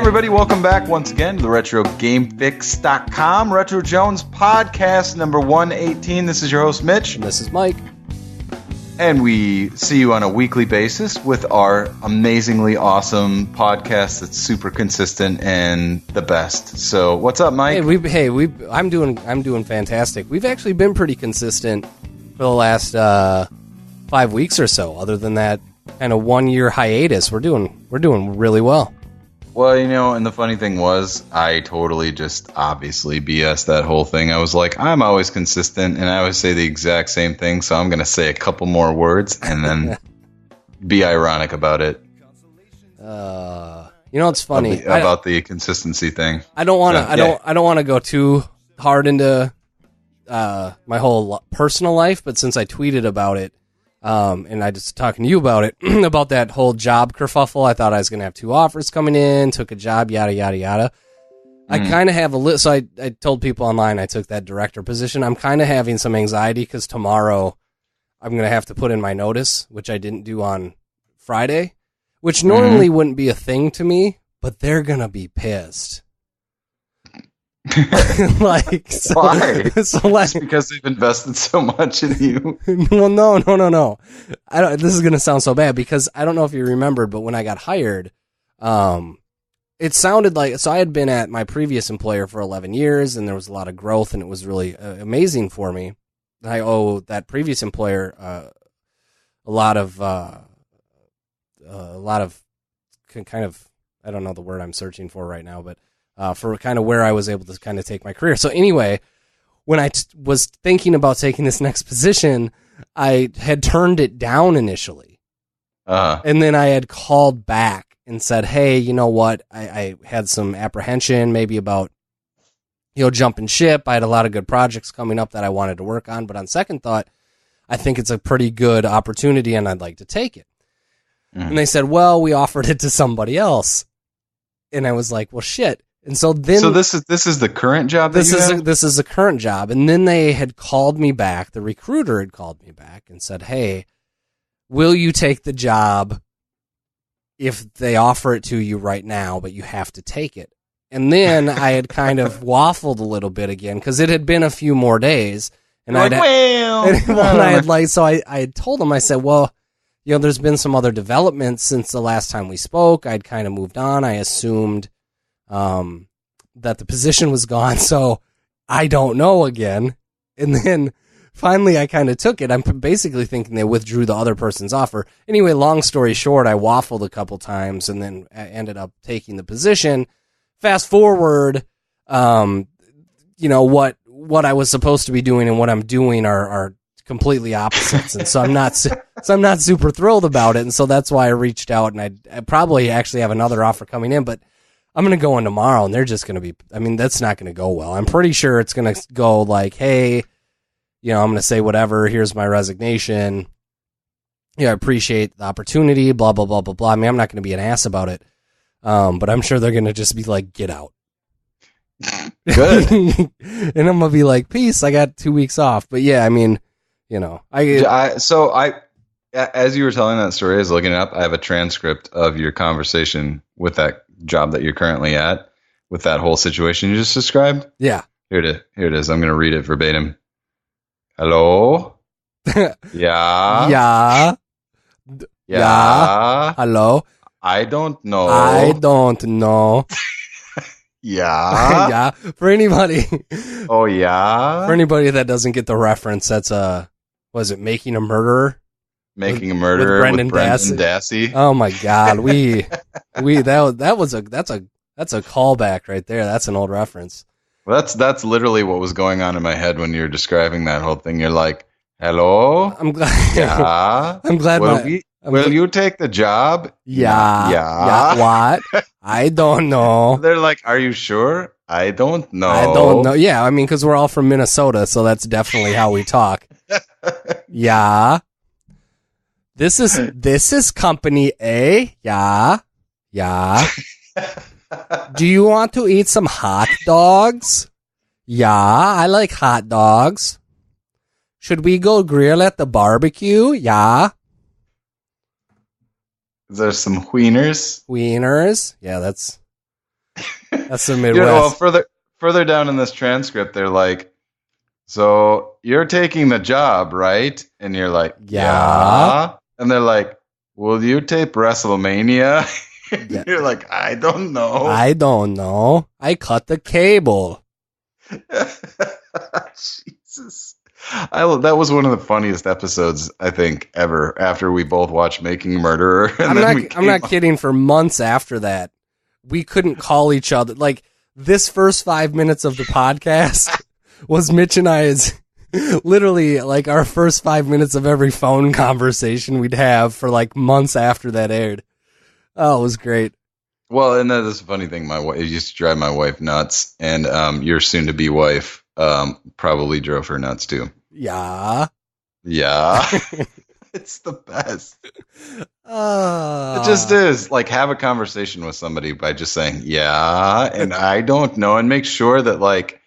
everybody, welcome back once again to the RetroGameFix.com Retro Jones podcast number 118. This is your host, Mitch. And this is Mike. And we see you on a weekly basis with our amazingly awesome podcast that's super consistent and the best. So, what's up, Mike? I'm doing fantastic. We've actually been pretty consistent for the last 5 weeks or so. Other than that kind of 1 year hiatus, we're doing really well. Well, you know, and the funny thing was, I totally just obviously BS that whole thing. I was like, I'm always consistent, and I always say the exact same thing, so I'm going to say a couple more words and then be ironic about it. You know, it's funny about the consistency thing. I don't want to. I don't want to go too hard into my whole personal life, but since I tweeted about it. And I just talking to you about it, about that whole job kerfuffle. I thought I was going to have 2 offers coming in, took a job, yada, yada, yada. I kind of have a list. So I told people online I took that director position. I'm kind of having some anxiety because tomorrow I'm going to have to put in my notice, which I didn't do on Friday, which normally wouldn't be a thing to me, but they're going to be pissed. Why? Just because they've invested so much in you. Well, no. This is gonna sound so bad because I don't know if you remembered, but when I got hired, it sounded like I had been at my previous employer for 11 years, and there was a lot of growth, and it was really amazing for me. I owe that previous employer a lot of kind of, I don't know the word I'm searching for right now, but. For kind of where I was able to kind of take my career. So anyway, when I was thinking about taking this next position, I had turned it down initially. And then I had called back and said, hey, you know what? I had some apprehension maybe about, jumping ship. I had a lot of good projects coming up that I wanted to work on. But on second thought, I think it's a pretty good opportunity and I'd like to take it. And they said, well, we offered it to somebody else. And I was like, well, shit. And so then, this is the current job. This is the current job. And then they had called me back. The recruiter had called me back and said, "Hey, will you take the job if they offer it to you right now, but you have to take it?" And then I had kind of waffled a little bit again because it had been a few more days, and I had told them, I said, "Well, there's been some other developments since the last time we spoke. I'd kind of moved on. I assumed." That the position was gone, so I don't know again. And then finally I kind of took it. I'm basically thinking they withdrew the other person's offer. Anyway, long story short, I waffled a couple times and then I ended up taking the position. Fast forward, what I was supposed to be doing and what I'm doing are completely opposites. And so I'm not super thrilled about it. And so that's why I reached out, and I probably actually have another offer coming in, but I'm going to go in tomorrow, and they're just going to be, that's not going to go well. I'm pretty sure it's going to go like, hey, I'm going to say whatever, here's my resignation. I appreciate the opportunity, blah, blah, blah, blah, blah. I'm not going to be an ass about it. But I'm sure they're going to just be like, get out. Good. And I'm going to be like, peace, I got 2 weeks off. But yeah, as you were telling that story, I was looking it up. I have a transcript of your conversation with that job that you're currently at, with that whole situation you just described. Yeah. Here it is. I'm going to read it verbatim. Hello? Yeah. Yeah. Yeah. Hello? I don't know. Yeah. Yeah. For anybody. Oh, yeah. For anybody that doesn't get the reference, that's Making a Murderer? Making a Murderer with Brendan Dassey. Oh my God, that's a callback right there. That's an old reference. Well, that's literally what was going on in my head when you're describing that whole thing. You're like, "Hello, I'm glad." Yeah, I'm glad. Will you take the job? Yeah. What? I don't know. They're like, "Are you sure?" I don't know. I don't know. Yeah, because we're all from Minnesota, so that's definitely how we talk. Yeah. This is company A. Yeah. Do you want to eat some hot dogs? Yeah, I like hot dogs. Should we go grill at the barbecue? Yeah. Is there some wieners? Wieners? Yeah, that's That's the Midwest. Well, further down in this transcript, they're like, so you're taking the job, right? And you're like, yeah. And they're like, will you tape WrestleMania? Yeah. You're like, I don't know. I cut the cable. Jesus. That was one of the funniest episodes, I think, ever, after we both watched Making a Murderer. I'm not kidding. For months after that, we couldn't call each other. Like, this first 5 minutes of the podcast was Mitch and I's literally like our first 5 minutes of every phone conversation we'd have for like months after that aired. Oh, it was great. Well, and that is a funny thing. It used to drive my wife nuts, and your soon-to-be wife probably drove her nuts too. Yeah. It's the best. It just is. Like, have a conversation with somebody by just saying, yeah, and I don't know, and make sure that, like,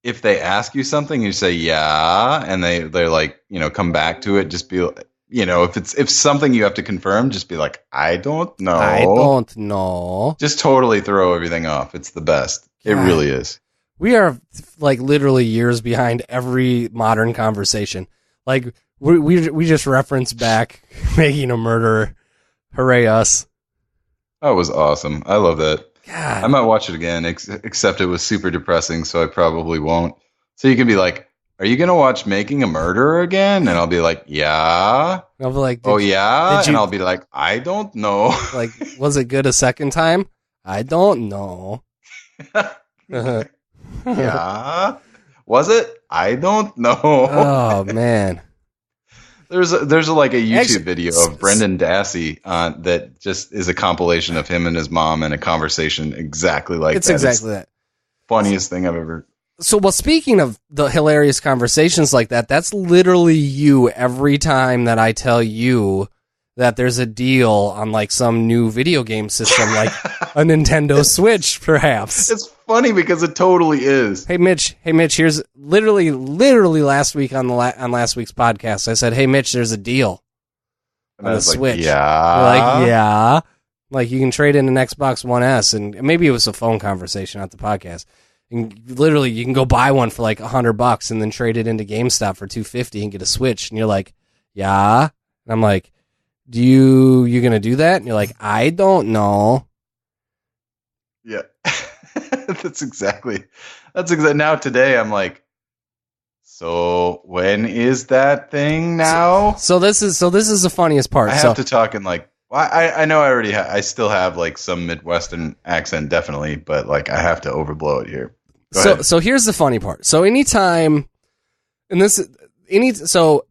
if they ask you something, you say, yeah, and they're like, come back to it. Just be, if something you have to confirm, just be like, I don't know. Just totally throw everything off. It's the best. God. It really is. We are like literally years behind every modern conversation. Like we just referenced back Making a Murderer. Hooray us. That was awesome. I love that. God. I might watch it again, except it was super depressing, so I probably won't. So you can be like, are you going to watch Making a Murderer again? And I'll be like, yeah. I'll be like, oh, yeah? And I'll be like, I don't know. Like, was it good a second time? I don't know. Yeah. Was it? I don't know. Oh, man. There's like a YouTube video of Brendan Dassey that just is a compilation of him and his mom and a conversation exactly like that. It's exactly that. Funniest thing I've ever. So, well, speaking of the hilarious conversations like that, that's literally you every time that I tell you that there's a deal on like some new video game system, like a Nintendo Switch, perhaps. It's funny because it totally is. Hey Mitch, here's literally last week on last week's podcast, I said, hey Mitch, there's a deal on the Switch. Yeah. You're like, yeah. Like, you can trade in an Xbox One S, and maybe it was a phone conversation, not the podcast. And literally, you can go buy one for like $100 and then trade it into GameStop for $250 and get a Switch. And you're like, yeah. And I'm like, you gonna do that? And you're like, I don't know. Yeah. That's exactly. Now today, I'm like, so when is that thing now? So this is the funniest part. I have to talk in like, I know I already I still have like some Midwestern accent, definitely, but like I have to overblow it here. So here's the funny part. So anytime, so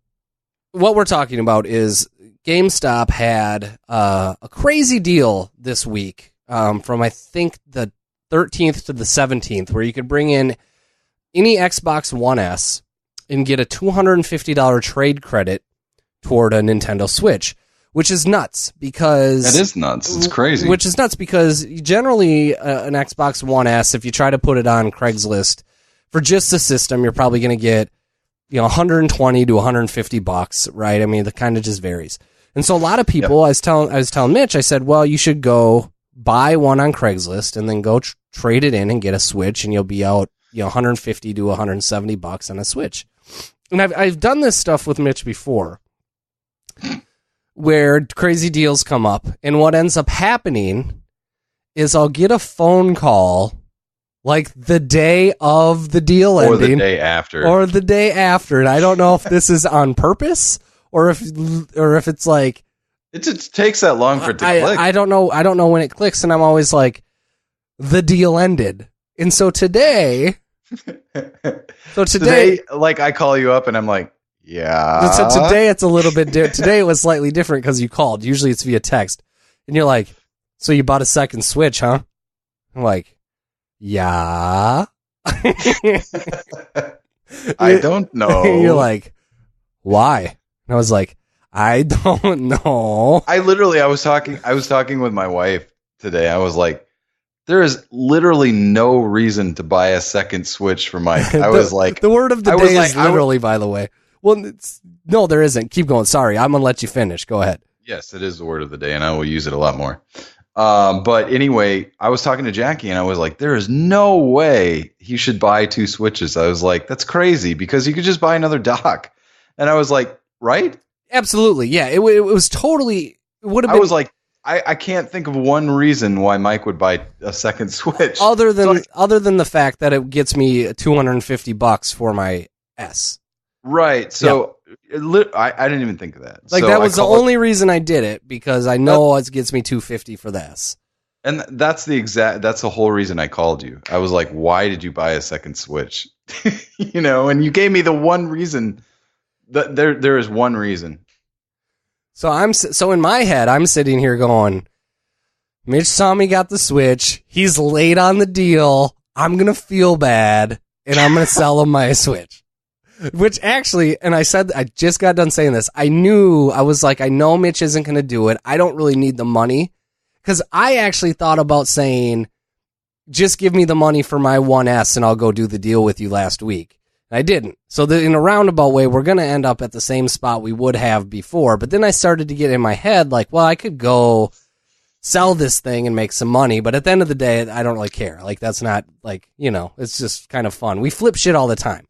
what we're talking about is GameStop had a crazy deal this week from I think the 13th to the 17th, where you could bring in any Xbox One S and get a $250 trade credit toward a Nintendo Switch, which is nuts because... That is nuts. It's crazy. Which is nuts because generally an Xbox One S, if you try to put it on Craigslist for just the system, you're probably going to get, $120 to $150, right? I mean, it kind of just varies. And so a lot of people, yep. I was telling Mitch, I said, well, you should go buy one on Craigslist and then go trade it in and get a Switch, and you'll be out, $150 to $170 on a Switch. And I've done this stuff with Mitch before, where crazy deals come up, and what ends up happening is I'll get a phone call like the day of the deal ending. Or the day after. And I don't know if this is on purpose or if it's like... It just takes that long for it to click. I don't know when it clicks, and I'm always like, the deal ended. And so today... today, like, I call you up and I'm like, yeah. So today it's a little bit today it was slightly different because you called. Usually it's via text. And you're like, so you bought a second Switch, huh? I'm like, yeah. I don't know. You're like, why? And I was like, I don't know. I was talking with my wife today. I was like, there is literally no reason to buy a second Switch for Mike. I was like... The word of the day is literally, by the way. Well, no, there isn't. Keep going. Sorry, I'm going to let you finish. Go ahead. Yes, it is the word of the day, and I will use it a lot more. But anyway, I was talking to Jackie and I was like, there is no way he should buy 2 Switches. I was like, that's crazy because you could just buy another dock. And I was like, right? Absolutely. Yeah. It was totally, it would have been. I was like, I can't think of one reason why Mike would buy a second Switch. Other than the fact that it gets me $250 for my S. Right. So I didn't even think of that. Like, so that was the only reason I did it, because I know it gets me $250 for the S. And that's the whole reason I called you. I was like, why did you buy a second Switch? And you gave me the one reason. There is one reason. So in my head, I'm sitting here going, Mitch saw me got the Switch. He's late on the deal. I'm going to feel bad, and I'm going to sell him my Switch. Which actually, and I just got done saying this. I was like, I know Mitch isn't going to do it. I don't really need the money. Because I actually thought about saying, just give me the money for my 1S and I'll go do the deal with you last week. I didn't. So in a roundabout way, we're going to end up at the same spot we would have before. But then I started to get in my head like, well, I could go sell this thing and make some money. But at the end of the day, I don't really care. Like, that's not like, it's just kind of fun. We flip shit all the time.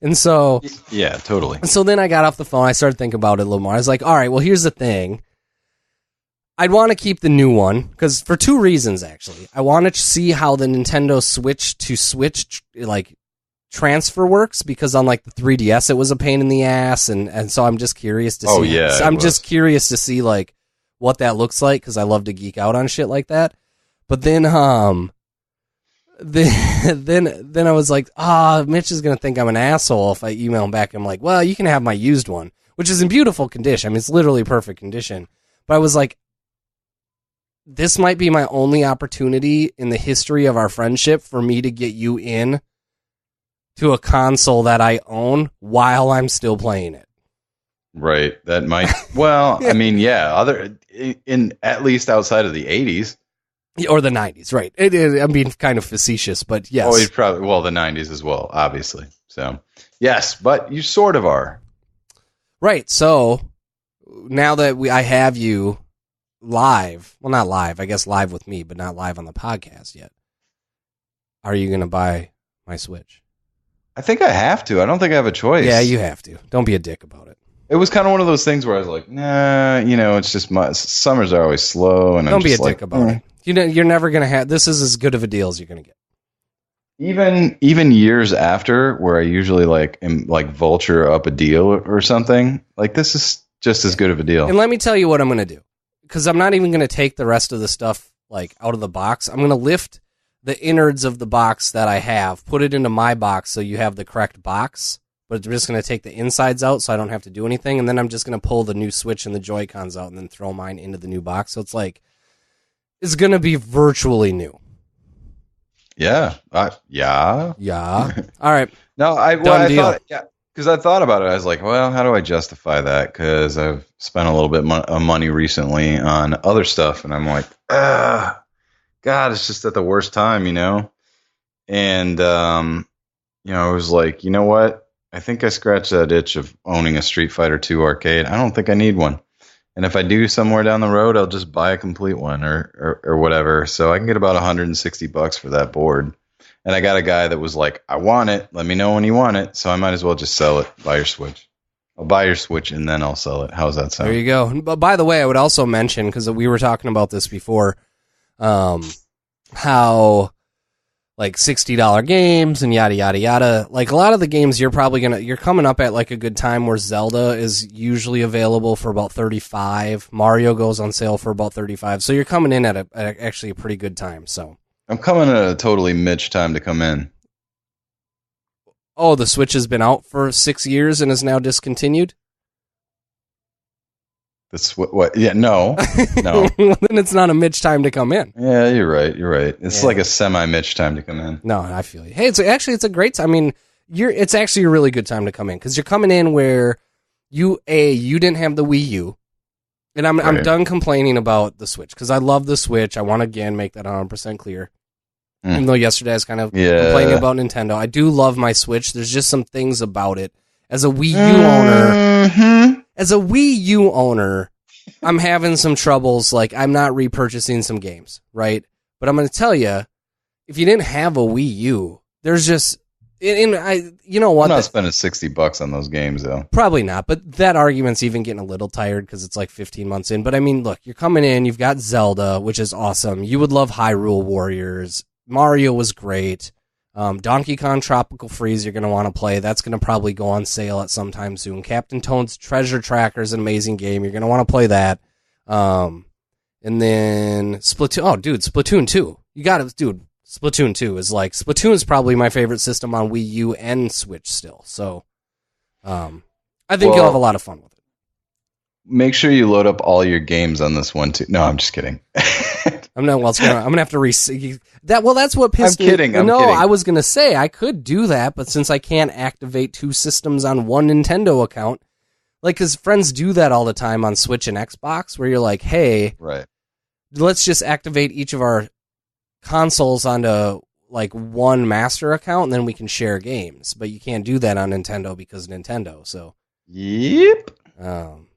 And so. Yeah, totally. And so then I got off the phone. I started thinking about it a little more. I was like, all right, well, here's the thing. I'd want to keep the new one because for 2 reasons, actually. I want to see how the Nintendo Switch to Switch, transfer works, because on the 3DS it was a pain in the ass, and so I'm just curious to see. Oh yeah, so I'm just curious to see what that looks like, because I love to geek out on shit like that. But then then I was like, Mitch is gonna think I'm an asshole if I email him back. I'm like, well, you can have my used one, which is in beautiful condition. I mean, it's literally perfect condition. But I was like, this might be my only opportunity in the history of our friendship for me to get you in to a console that I own while I'm still playing it. Right. That might. Well, I mean, yeah. At least outside of the 80s or the 90s, right? I'm being kind of facetious, but yes. Oh, the 90s as well, obviously. So yes, but you sort of are. Right. So now that I have you live, well, not live, I guess live with me, but not live on the podcast yet. Are you going to buy my Switch? I think I have to. I don't think I have a choice. Yeah, you have to. Don't be a dick about it. It was kind of one of those things where I was like, nah, it's just summers are always slow. And don't be a dick about it. You're never going to have, this is as good of a deal as you're going to get. Even years after, where I usually vulture up a deal or something, this is just as good of a deal. And let me tell you what I'm going to do. Because I'm not even going to take the rest of the stuff out of the box. I'm going to lift the innards of the box that I have, put it into my box so you have the correct box, but I'm just going to take the insides out so I don't have to do anything, and then I'm just going to pull the new Switch and the Joy-Cons out and then throw mine into the new box. So it's going to be virtually new. Yeah. Yeah. All right. No, I thought, because I thought about it. I was like, well, how do I justify that? Because I've spent a little bit of money recently on other stuff, and I'm like, God, it's just at the worst time, And, I was like, you know what? I think I scratched that itch of owning a Street Fighter 2 arcade. I don't think I need one. And if I do somewhere down the road, I'll just buy a complete one or whatever. So I can get about $160 for that board. And I got a guy that was like, I want it. Let me know when you want it. So I might as well just sell it. Buy your Switch. I'll buy your Switch and then I'll sell it. How's that sound? There you go. But by the way, I would also mention, because we were talking about this before, how $60 games and yada yada yada. A lot of the games you're coming up at a good time where Zelda is usually available for about $35. Mario goes on sale for about $35. So you're coming in at actually a pretty good time. So I'm coming at a totally Mitch time to come in. Oh, the Switch has been out for 6 years and is now discontinued? What? Yeah, no. Then it's not a Mitch time to come in. Yeah, you're right. It's like a semi-Mitch time to come in. No, I feel you. Hey, it's a great time. I mean, it's actually a really good time to come in, because you're coming in where you didn't have the Wii U, and I'm done complaining about the Switch, because I love the Switch. I want to again make that 100% clear. Even though yesterday I was kind of complaining about Nintendo, I do love my Switch. There's just some things about it as a Wii U owner. As a Wii U owner, I'm having some troubles. Like, I'm not repurchasing some games, right? But I'm going to tell you, if you didn't have a Wii U, there's just, you know what? I'm not spending $60 on those games though. Probably not, but that argument's even getting a little tired because it's like 15 months in. But I mean, look, you're coming in, you've got Zelda, which is awesome. You would love Hyrule Warriors. Mario was great. Donkey Kong Tropical Freeze, you're going to want to play. That's going to probably go on sale at some time soon. Captain Toad's Treasure Tracker is an amazing game. You're going to want to play that. And then Splatoon. Oh, dude, Splatoon 2. You got it, dude. Splatoon 2 is like, Splatoon is probably my favorite system on Wii U and Switch still. So, I think you'll have a lot of fun with it. Make sure you load up all your games on this one too. No, I'm just kidding. I'm gonna have to that. Well, that's what pissed me. I'm kidding. I was gonna say I could do that, but since I can't activate two systems on one Nintendo account, like, because friends do that all the time on Switch and Xbox, where you're like, hey, right, let's just activate each of our consoles onto like one master account, and then we can share games. But you can't do that on Nintendo because Nintendo. So, yep.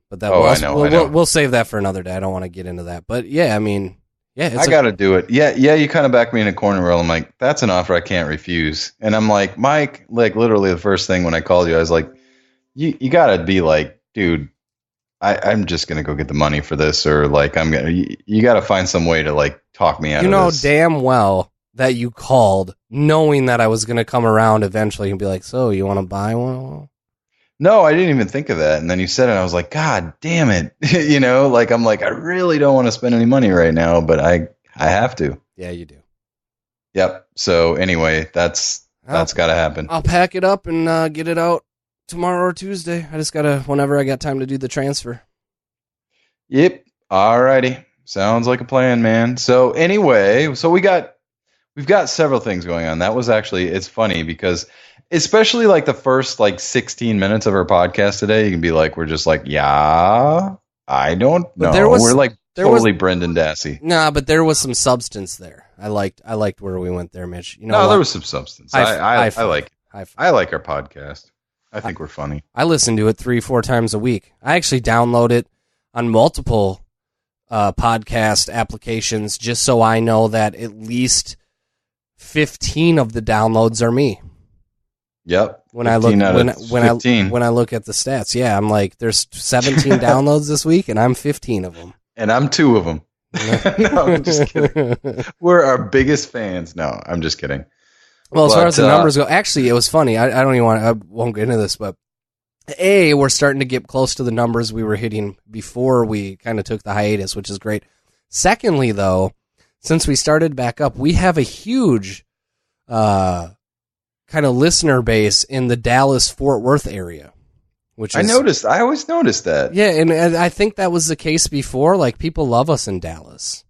But that I know. We'll save that for another day. I don't want to get into that. But yeah, I mean, yeah, I got to do it. Yeah. You kind of backed me in a corner where I'm like, that's an offer I can't refuse. And I'm like, Mike, like literally the first thing when I called you, I was like, you got to be like, dude, I'm just gonna go get the money for this, or like you got to find some way to like talk me out of this. You know damn well that you called knowing that I was gonna come around eventually and be like, so you want to buy one? No, I didn't even think of that. And then you said it, and I was like, God damn it. You know, like, I'm like, I really don't want to spend any money right now, but I have to. Yeah, you do. Yep. So anyway, that's got to happen. I'll pack it up and get it out tomorrow or Tuesday. I just got to, whenever I got time to do the transfer. Yep. Alrighty. Sounds like a plan, man. So anyway, we've got several things going on. That was actually, it's funny because especially like the first like 16 minutes of our podcast today, you can be like, we're just like, yeah, I don't know. We're like totally Brendan Dassey. Nah, but there was some substance there. I liked where we went there, Mitch. You know, there was some substance. I like our podcast. I think we're funny. I listen to it 3-4 times a week. I actually download it on multiple podcast applications just so I know that at least 15 of the downloads are me. Yep. When I look at the stats, yeah, I'm like, there's 17 downloads this week, and I'm 15 of them. And I'm 2 of them. No, I'm just kidding. We're our biggest fans. No, I'm just kidding. Well, as far as the numbers go, actually, it was funny. I won't get into this, but we're starting to get close to the numbers we were hitting before we kind of took the hiatus, which is great. Secondly, though, since we started back up, we have a huge kind of listener base in the Dallas-Fort Worth area. Which I always noticed that. Yeah, and I think that was the case before. Like, people love us in Dallas.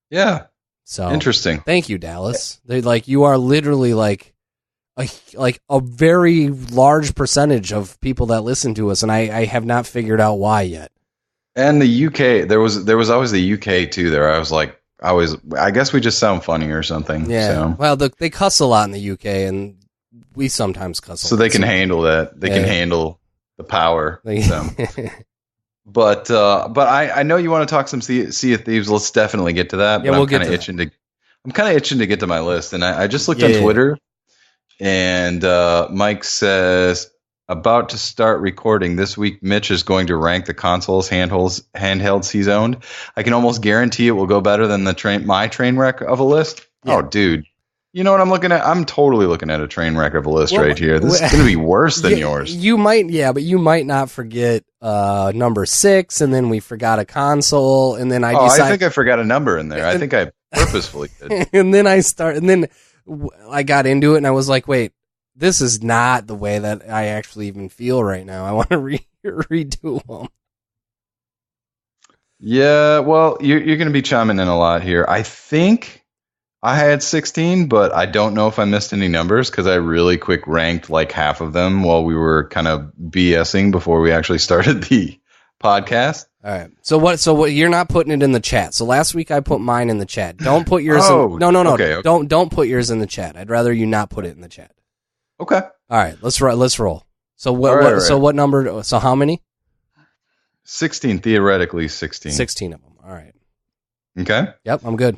Yeah. So interesting. Thank you, Dallas. They you are literally like a very large percentage of people that listen to us, and I have not figured out why yet. And the UK, there was always the UK too. There, I guess we just sound funny or something. Yeah. So. Well, they cuss a lot in the UK, and we sometimes cuss. So they can handle that. They can handle the power. But I know you want to talk some Sea of Thieves. Let's definitely get to that. Yeah, but we'll I'm kind of itching to get to my list, and I just looked on Twitter, and Mike says, about to start recording this week. Mitch is going to rank the consoles, handhelds he's owned. I can almost guarantee it will go better than my train wreck of a list. Yeah. Oh, dude. You know what I'm looking at? I'm totally looking at a train wreck of a list right here. This is going to be worse than yours. But you might not forget number 6, and then we forgot a console, and then I think I forgot a number in there. I think I purposefully did. And then I got into it, and I was like, wait, this is not the way that I actually even feel right now. I want to redo them. Yeah, well, you're going to be chiming in a lot here. I think I had 16, but I don't know if I missed any numbers because I really quick ranked like half of them while we were kind of BSing before we actually started the podcast. All right. So what you're not putting it in the chat. So last week I put mine in the chat. Don't put yours No. Okay. Don't put yours in the chat. I'd rather you not put it in the chat. Okay. All right. Let's roll. So what number? So how many? 16, theoretically 16. 16 of them. All right. Okay. Yep, I'm good.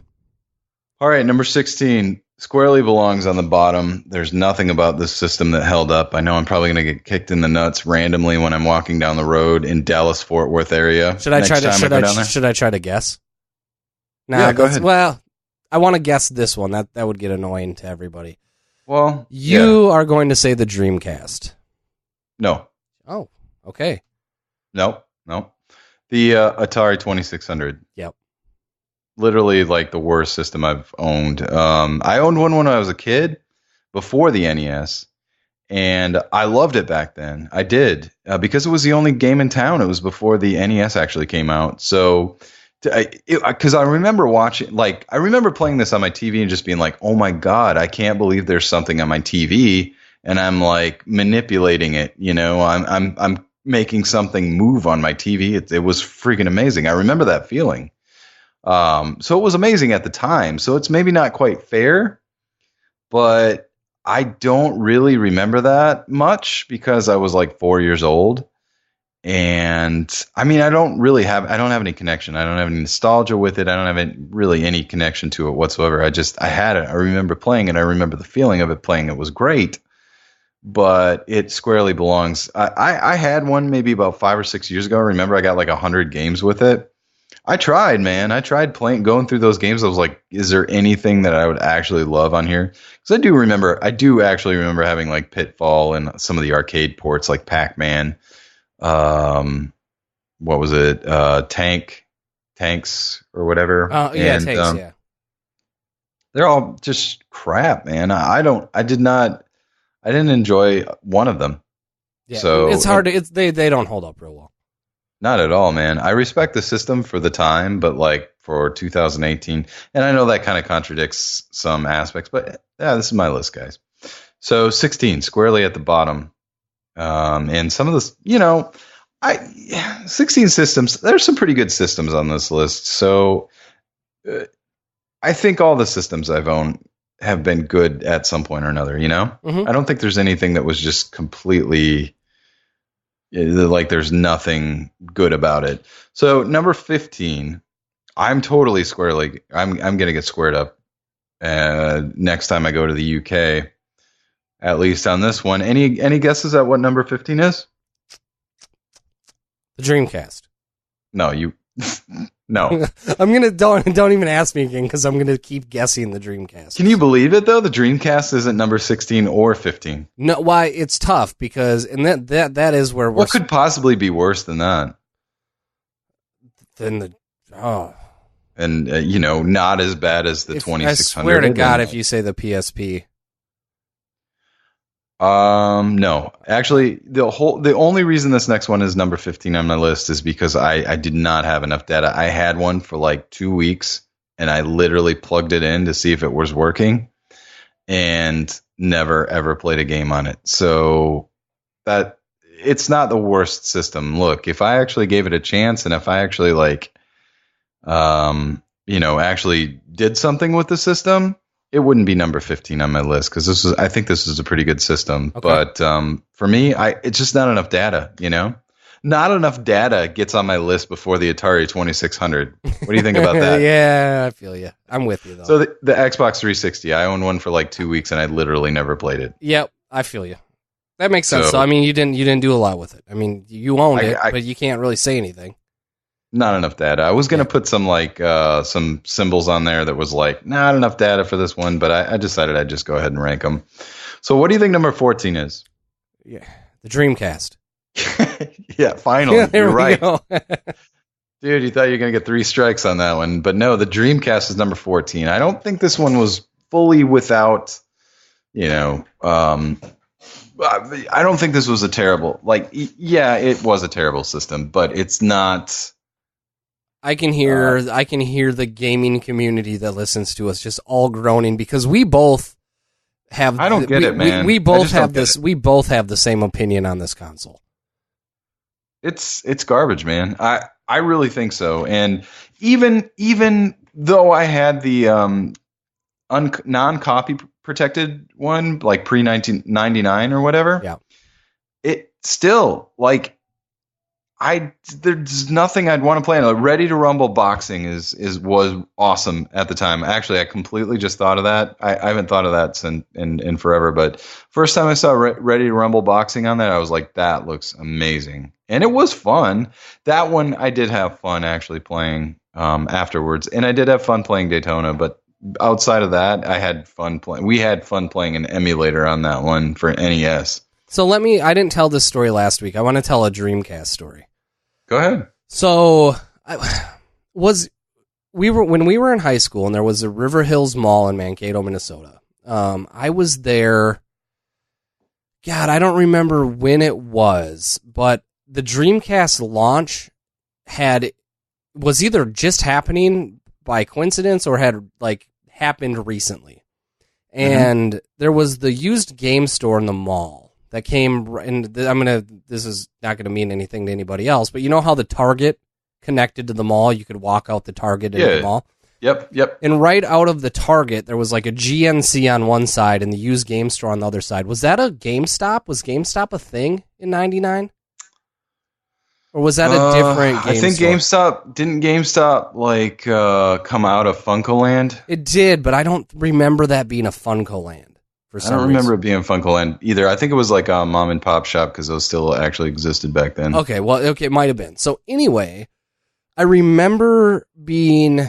All right, number 16 squarely belongs on the bottom. There's nothing about this system that held up. I know I'm probably going to get kicked in the nuts randomly when I'm walking down the road in Dallas Fort Worth area. Should I try to guess? Nah, yeah, go ahead. Well, I want to guess this one. That would get annoying to everybody. Well, you are going to say the Dreamcast. No. Oh, okay. No. The Atari 2600. Yep. Literally like the worst system I've owned. I owned one when I was a kid before the NES, and I loved it back then. I did because it was the only game in town. It was before the NES actually came out. So, because I remember watching, like, I remember playing this on my TV and just being like, "Oh my god, I can't believe there's something on my TV," and I'm like manipulating it. You know, I'm making something move on my TV. It was freaking amazing. I remember that feeling. So it was amazing at the time. So it's maybe not quite fair, but I don't really remember that much because I was like 4 years old. And I mean, I don't have any connection. I don't have any nostalgia with it. I don't have really any connection to it whatsoever. I had it. I remember playing it. I remember the feeling of it playing. It was great, but it squarely belongs. I had one maybe about 5 or 6 years ago. Remember, I got like 100 games with it. I tried, man. I tried going through those games. I was like, is there anything that I would actually love on here? Because I do actually remember having like Pitfall and some of the arcade ports like Pac-Man. What was it? Tanks or whatever. Oh, yeah, Tanks, yeah. They're all just crap, man. I didn't enjoy one of them. Yeah, so it's hard they don't hold up real well. Not at all, man. I respect the system for the time, but like for 2018, and I know that kind of contradicts some aspects, but yeah, this is my list, guys. So 16, squarely at the bottom. And some of this, 16 systems, there's some pretty good systems on this list. So I think all the systems I've owned have been good at some point or another, you know? Mm-hmm. I don't think there's anything that was just completely... like there's nothing good about it. So number 15, I'm totally squarely. I'm gonna get squared up next time I go to the UK. At least on this one. Any guesses at what number 15 is? The Dreamcast. No, you. No. I'm gonna don't even ask me again because I'm gonna keep guessing the Dreamcast. Can you believe it though? The Dreamcast isn't number 16 or 15. No, why it's tough because that is where what could possibly be worse than that? And not as bad as the 2600. I swear to God, if you say the PSP. No, actually, the only reason this next one is number 15 on my list is because I did not have enough data. I had one for like 2 weeks and I literally plugged it in to see if it was working and never ever played a game on it. So that it's not the worst system. Look, if I actually gave it a chance and if I actually actually did something with the system, it wouldn't be number 15 on my list because I think this is a pretty good system. Okay. But for me, it's just not enough data, Not enough data gets on my list before the Atari 2600. What do you think about that? Yeah, I feel you. I'm with you, though. So the Xbox 360, I owned one for like 2 weeks and I literally never played it. Yep, I feel you. That makes sense. So I mean, you didn't do a lot with it. I mean, you owned it, but you can't really say anything. Not enough data. I was going to put some some symbols on there that was like not enough data for this one, but I decided I'd just go ahead and rank them. So what do you think number 14 is? Yeah, the Dreamcast. Yeah, finally. You're right. Dude, you thought you were going to get 3 strikes on that one, but no, the Dreamcast is number 14. I don't think this one was fully without, I don't think this was a terrible, it was a terrible system, but it's not. I can hear the gaming community that listens to us just all groaning because we both have. I don't get it, man. We both have this. We both have the same opinion on this console. It's garbage, man. I really think so. And even though I had the non-copy protected one, like pre-1999 or whatever, yeah, it still there's nothing I'd want to play. Ready to Rumble boxing was awesome at the time. Actually, I completely just thought of that. I haven't thought of that since in forever. But first time I saw Ready to Rumble boxing on that, I was like, that looks amazing, and it was fun. That one I did have fun actually playing afterwards, and I did have fun playing Daytona. But outside of that, I had fun playing. We had fun playing an emulator on that one for NES. So I didn't tell this story last week. I want to tell a Dreamcast story. Go ahead. So when we were in high school and there was a River Hills Mall in Mankato, Minnesota. I was there. God, I don't remember when it was, but the Dreamcast launch was either just happening by coincidence or had happened recently. And there was the used game store in the mall that came, and this is not going to mean anything to anybody else, but you know how the Target connected to the mall? You could walk out the Target into the mall? Yep. And right out of the Target, there was like a GNC on one side and the used game store on the other side. Was that a GameStop? Was GameStop a thing in 99? Or was that a different game I think store? Didn't GameStop come out of Funkoland? It did, but I don't remember that being a Funkoland. I don't remember it being Funkoland either. I think it was like a mom and pop shop because those still actually existed back then. Okay, it might have been. So anyway, I remember being,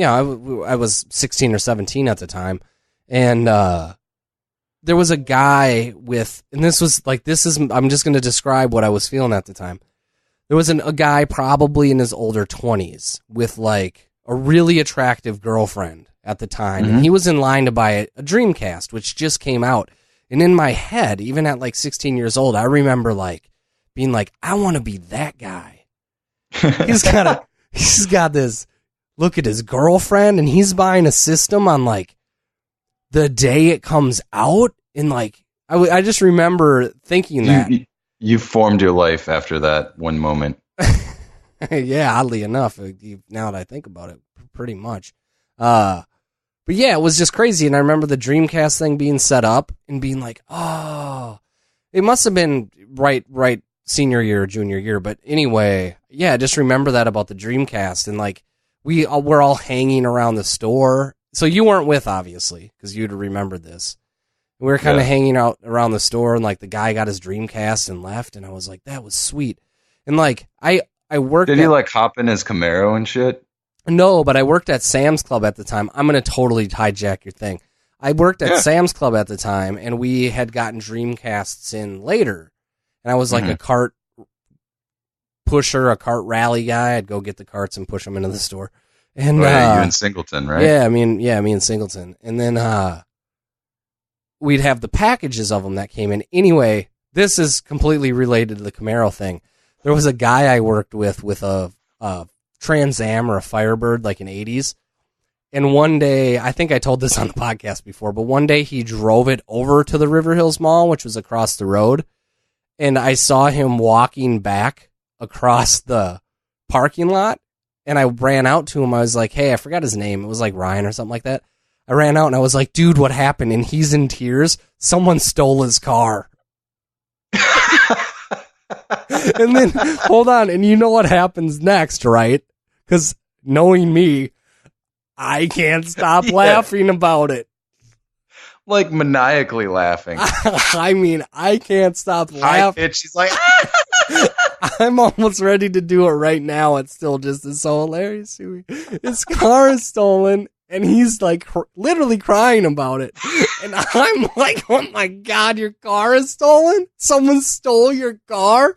I was 16 or 17 at the time, and there was a guy with, and I'm just going to describe what I was feeling at the time. There was a guy probably in his older 20s with like a really attractive girlfriend at the time, and he was in line to buy a Dreamcast, which just came out. And in my head, even at like 16 years old, I remember like being like, I want to be that guy. He's got this look at his girlfriend, and he's buying a system on like the day it comes out, and like I just remember thinking that you formed your life after that one moment. Yeah, oddly enough, now that I think about it, pretty much. But yeah, it was just crazy. And I remember the Dreamcast thing being set up and being like, oh, it must have been right senior year or junior year. But anyway, yeah, I just remember that about the Dreamcast. And like, we're all hanging around the store. So you weren't with, obviously, because you'd remember this. We were kind of hanging out around the store, and like the guy got his Dreamcast and left. And I was like, that was sweet. And like, I worked. Did he like hop in his Camaro and shit? No, but I worked at Sam's Club at the time. I'm going to totally hijack your thing. I worked at Sam's Club at the time, and we had gotten Dreamcasts in later. And I was like a cart pusher, a cart rally guy. I'd go get the carts and push them into the store. And you and Singleton, right? Yeah, me and Singleton. And then we'd have the packages of them that came in. Anyway, this is completely related to the Camaro thing. There was a guy I worked with a Trans Am or a Firebird, like in 80s. And one day, I think I told this on the podcast before, but one day he drove it over to the River Hills Mall, which was across the road. And I saw him walking back across the parking lot. And I ran out to him. I was like, hey, I forgot his name. It was like Ryan or something like that. I ran out and I was like, dude, what happened? And he's in tears. Someone stole his car. And then, hold on, and you know what happens next, right? Because knowing me, I can't stop laughing about it. Like maniacally laughing. I mean, I can't stop laughing. She's like, I'm almost ready to do it right now. It still just is so hilarious to me. His car is stolen, and he's like literally crying about it. And I'm like, oh my God, your car is stolen? Someone stole your car?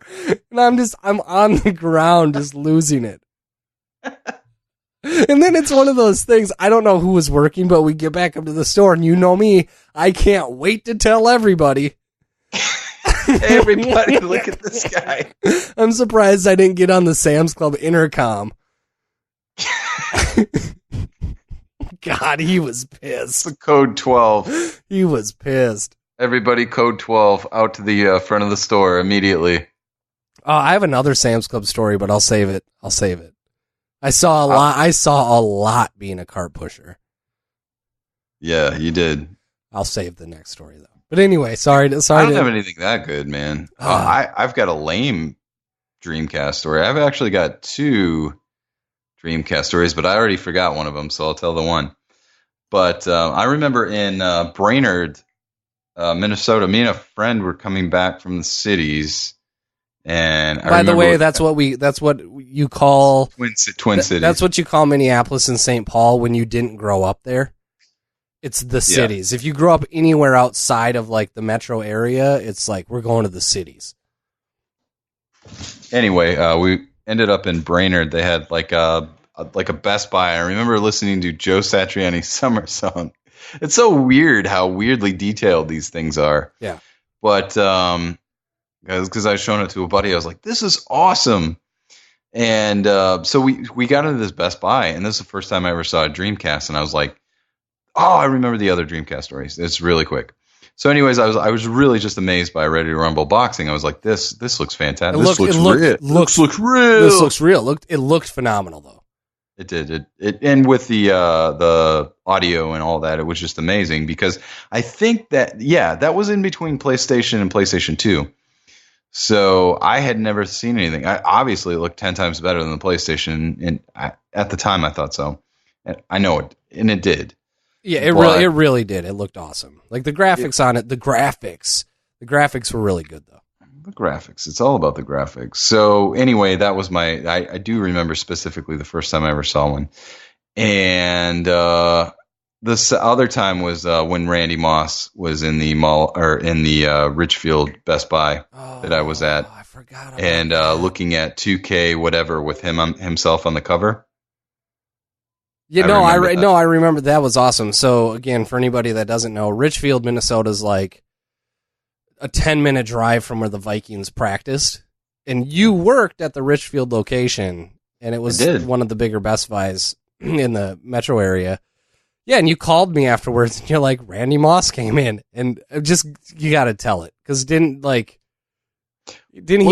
And I'm on the ground just losing it. And then it's one of those things, I don't know who was working, but we get back up to the store, and you know me, I can't wait to tell everybody. Everybody, look at this guy. I'm surprised I didn't get on the Sam's Club intercom. God, he was pissed. The code 12. He was pissed. Everybody, code 12, out to the front of the store immediately. I have another Sam's Club story, but I'll save it. I saw a lot being a cart pusher. Yeah, you did. I'll save the next story though. But anyway, sorry. I don't have anything that good, man. I've got a lame Dreamcast story. I've actually got 2 Dreamcast stories, but I already forgot one of them, so I'll tell the one. But I remember in Brainerd, Minnesota, me and a friend were coming back from the cities, and by the way, that's what you call Twin Cities. That's what you call Minneapolis and St. Paul when you didn't grow up there. It's the cities. If you grow up anywhere outside of like the metro area, it's like we're going to the cities. Anyway, we ended up in Brainerd. They had like a Best Buy. I remember listening to Joe Satriani's Summer Song. It's so weird how weirdly detailed these things are. Yeah. But because I was showing it to a buddy, I was like, "This is awesome." And so we got into this Best Buy, and this is the first time I ever saw a Dreamcast, and I was like, "Oh, I remember the other Dreamcast stories." It's really quick. So, anyways, I was really just amazed by Ready to Rumble boxing. I was like, "This looks fantastic. This looks real. This looks real. This looks real. It looked phenomenal, though. It did. It and with the audio and all that, it was just amazing because I think that was in between PlayStation and PlayStation 2. So I had never seen anything. Obviously, it looked 10 times better than the PlayStation, and at the time I thought so. And I know it, and it did. Yeah, it really did. It looked awesome. Like the graphics on it, the graphics were really good though. The graphics. It's all about the graphics. So anyway, that was I do remember specifically the first time I ever saw one. And this other time was when Randy Moss was in the mall or in the Richfield Best Buy that I was at. I forgot about and looking at 2K whatever with himself on the cover. Yeah, I remember that was awesome. So again, for anybody that doesn't know, Richfield, Minnesota is like a 10-minute drive from where the Vikings practiced, and you worked at the Richfield location, and it was one of the bigger Best Buys in the metro area. Yeah, and you called me afterwards, and you're like, Randy Moss came in, and just you got to tell it because he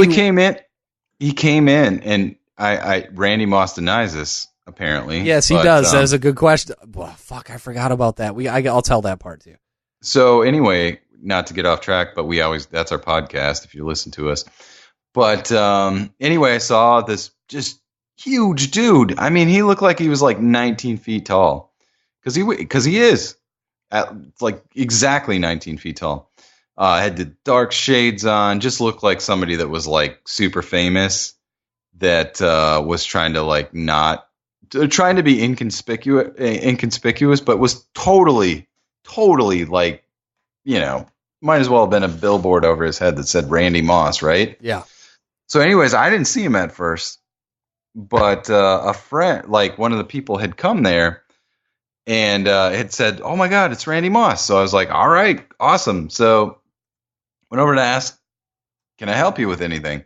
came in, and I Randy Moss denies this. Apparently, yes, he does. That was a good question. Well, fuck, I forgot about that. I'll tell that part too. So anyway, not to get off track, but that's our podcast if you listen to us. But anyway, I saw this just huge dude. I mean, he looked like he was like 19 feet tall because he is at like exactly 19 feet tall. Had the dark shades on, just looked like somebody that was like super famous that was trying to be inconspicuous, but was totally like, might as well have been a billboard over his head that said Randy Moss, right? Yeah. So anyways, I didn't see him at first, but a friend, like one of the people had come there and had said, "Oh my God, it's Randy Moss." So I was like, "All right, awesome." So went over to ask, "Can I help you with anything?"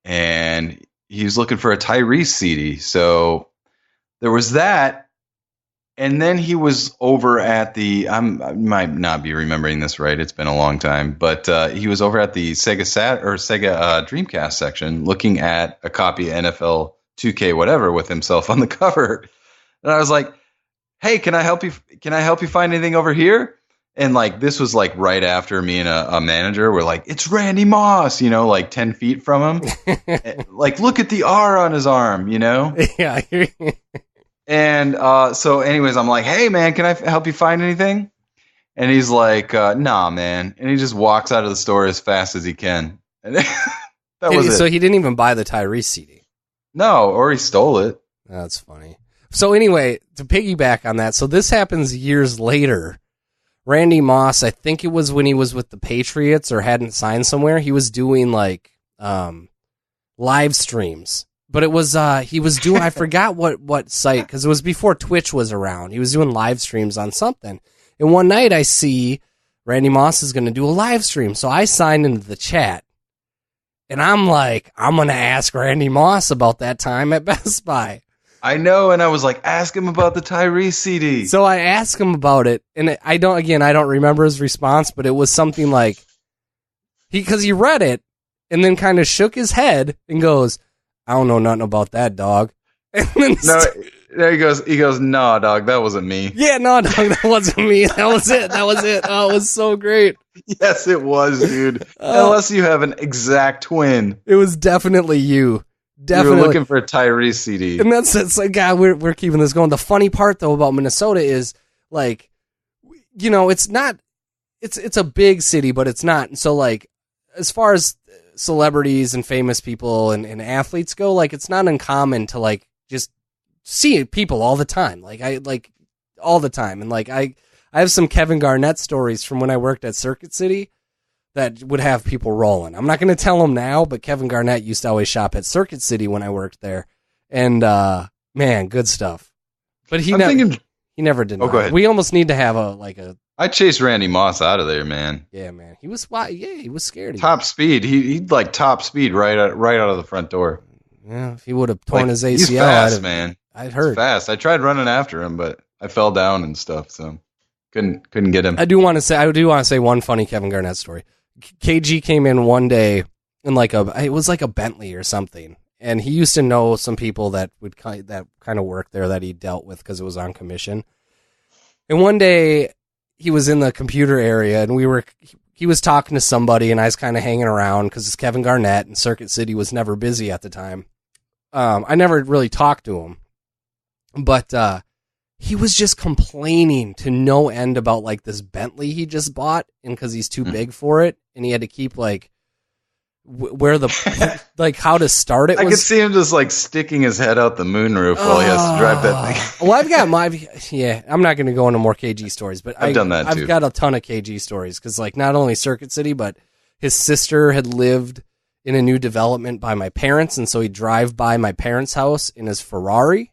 And he was looking for a Tyrese CD. So there was that. And then he was over at I might not be remembering this right. It's been a long time, but he was over at the Sega Dreamcast section looking at a copy of NFL 2K whatever with himself on the cover. And I was like, "Hey, can I help you? Can I help you find anything over here?" And like this was like right after me and a manager were like, "It's Randy Moss," like 10 feet from him. Like, look at the R on his arm, Yeah. And so anyways, I'm like, "Hey, man, can I help you find anything?" And he's like, "Nah, man." And he just walks out of the store as fast as he can. And that was it. So he didn't even buy the Tyrese CD? No, or he stole it. That's funny. So anyway, to piggyback on that, so this happens years later. Randy Moss, I think it was when he was with the Patriots or hadn't signed somewhere, he was doing like live streams. But it was he was doing I forgot what site because it was before Twitch was around. He was doing live streams on something. And one night I see Randy Moss is going to do a live stream. So I signed into the chat. And I'm like, I'm going to ask Randy Moss about that time at Best Buy. I know, and I was like, ask him about the Tyrese CD. So I asked him about it, and I don't remember his response, but it was something like because he read it and then kind of shook his head and goes, "I don't know nothing about that, dog." And then There he goes, nah, dog, that wasn't me. Yeah, no, dog, that wasn't me. That was it. Oh, it was so great. Yes, it was, dude. Unless you have an exact twin. It was definitely you. Definitely. You were looking for a Tyrese CD. And it's like, God, we're keeping this going. The funny part, though, about Minnesota is, like, you know, it's not, it's a big city, but it's not. And so, like, as far as celebrities and famous people and athletes go, like, it's not uncommon to, like, just see people all the time. Like, all the time. And, like, I have some Kevin Garnett stories from when I worked at Circuit City that would have people rolling. I'm not going to tell them now, but Kevin Garnett used to always shop at Circuit City when I worked there. And, man, good stuff. But he never did. Oh, go ahead. We almost need to have I chased Randy Moss out of there, man. Yeah, man. He was scared. Top speed. He'd like top speed right out of the front door. Yeah, if he would have torn his ACL, he's fast, man. I'd heard. He's fast. I tried running after him, but I fell down and stuff, so couldn't get him. I do want to say one funny Kevin Garnett story. KG came in one day in it was like a Bentley or something, and he used to know some people that kind of work there that he dealt with because it was on commission. And one day he was in the computer area, and he was talking to somebody, and I was kind of hanging around because it's Kevin Garnett, and Circuit City was never busy at the time. I never really talked to him, but he was just complaining to no end about like this Bentley he just bought, and because he's too big for it, and he had to keep like where the like how to start it. I could see him just like sticking his head out the moonroof while he has to drive that thing. Well, I've got I'm not going to go into more KG stories, but I've done that too. I've got a ton of KG stories because like not only Circuit City, but his sister had lived in a new development by my parents, and so he'd drive by my parents' house in his Ferrari.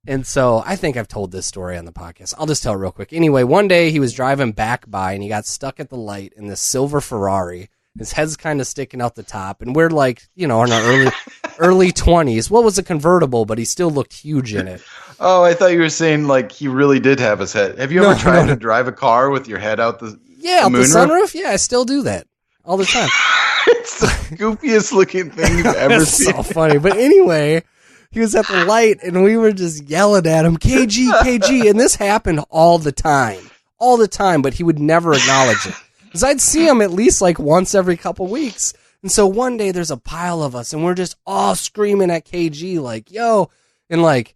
And so I think I've told this story on the podcast. I'll just tell it real quick. Anyway, one day he was driving back by and he got stuck at the light in this silver Ferrari. His head's kind of sticking out the top. And we're like, you know, in our early 20s. Well, it was a convertible, but he still looked huge in it. Oh, I thought you were saying like he really did have his head. Have you ever tried to drive a car with your head out the out the sunroof? Yeah, I still do that all the time. It's the goofiest looking thing you've ever seen. So funny. But anyway, he was at the light, and we were just yelling at him, KG, KG. And this happened all the time, but he would never acknowledge it. Because I'd see him at least like once every couple weeks. And so one day there's a pile of us, and we're just all screaming at KG, like, yo. And like,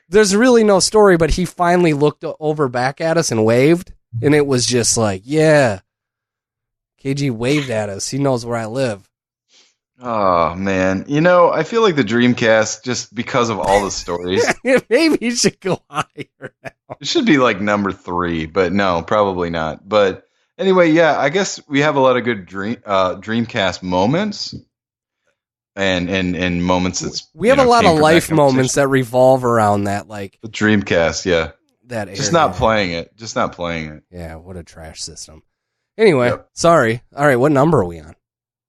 there's really no story, but he finally looked over back at us and waved. And it was just like, yeah, KG waved at us. He knows where I live. Oh, man. You know, I feel like the Dreamcast, just because of all the stories. Maybe you should go higher now. It should be like number 3, but no, probably not. But anyway, yeah, I guess we have a lot of good Dreamcast moments. And moments that's... We have a lot of life moments that revolve around that, like... The Dreamcast, yeah. That area. Just not playing it. Yeah, what a trash system. Anyway, Sorry. All right, what number are we on?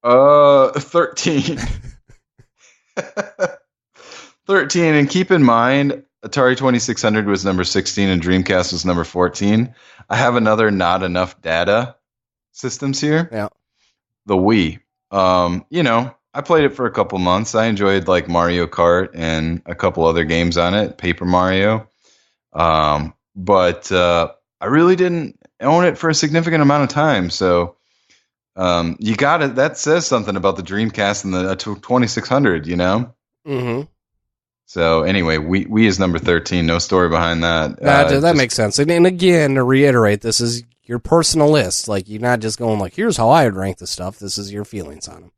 13. 13, and keep in mind, Atari 2600 was number 16 and Dreamcast was number 14. I have another not enough data systems here. Yeah. The Wii. You know, I played it for a couple months. I enjoyed like Mario Kart and a couple other games on it, Paper Mario. But I really didn't own it for a significant amount of time, so you got it. That says something about the Dreamcast and the 2600, you know? Mm-hmm. So anyway, we is number 13. No story behind that. That makes sense. And again, to reiterate, this is your personal list. Like, you're not just going like, here's how I would rank the stuff. This is your feelings on them.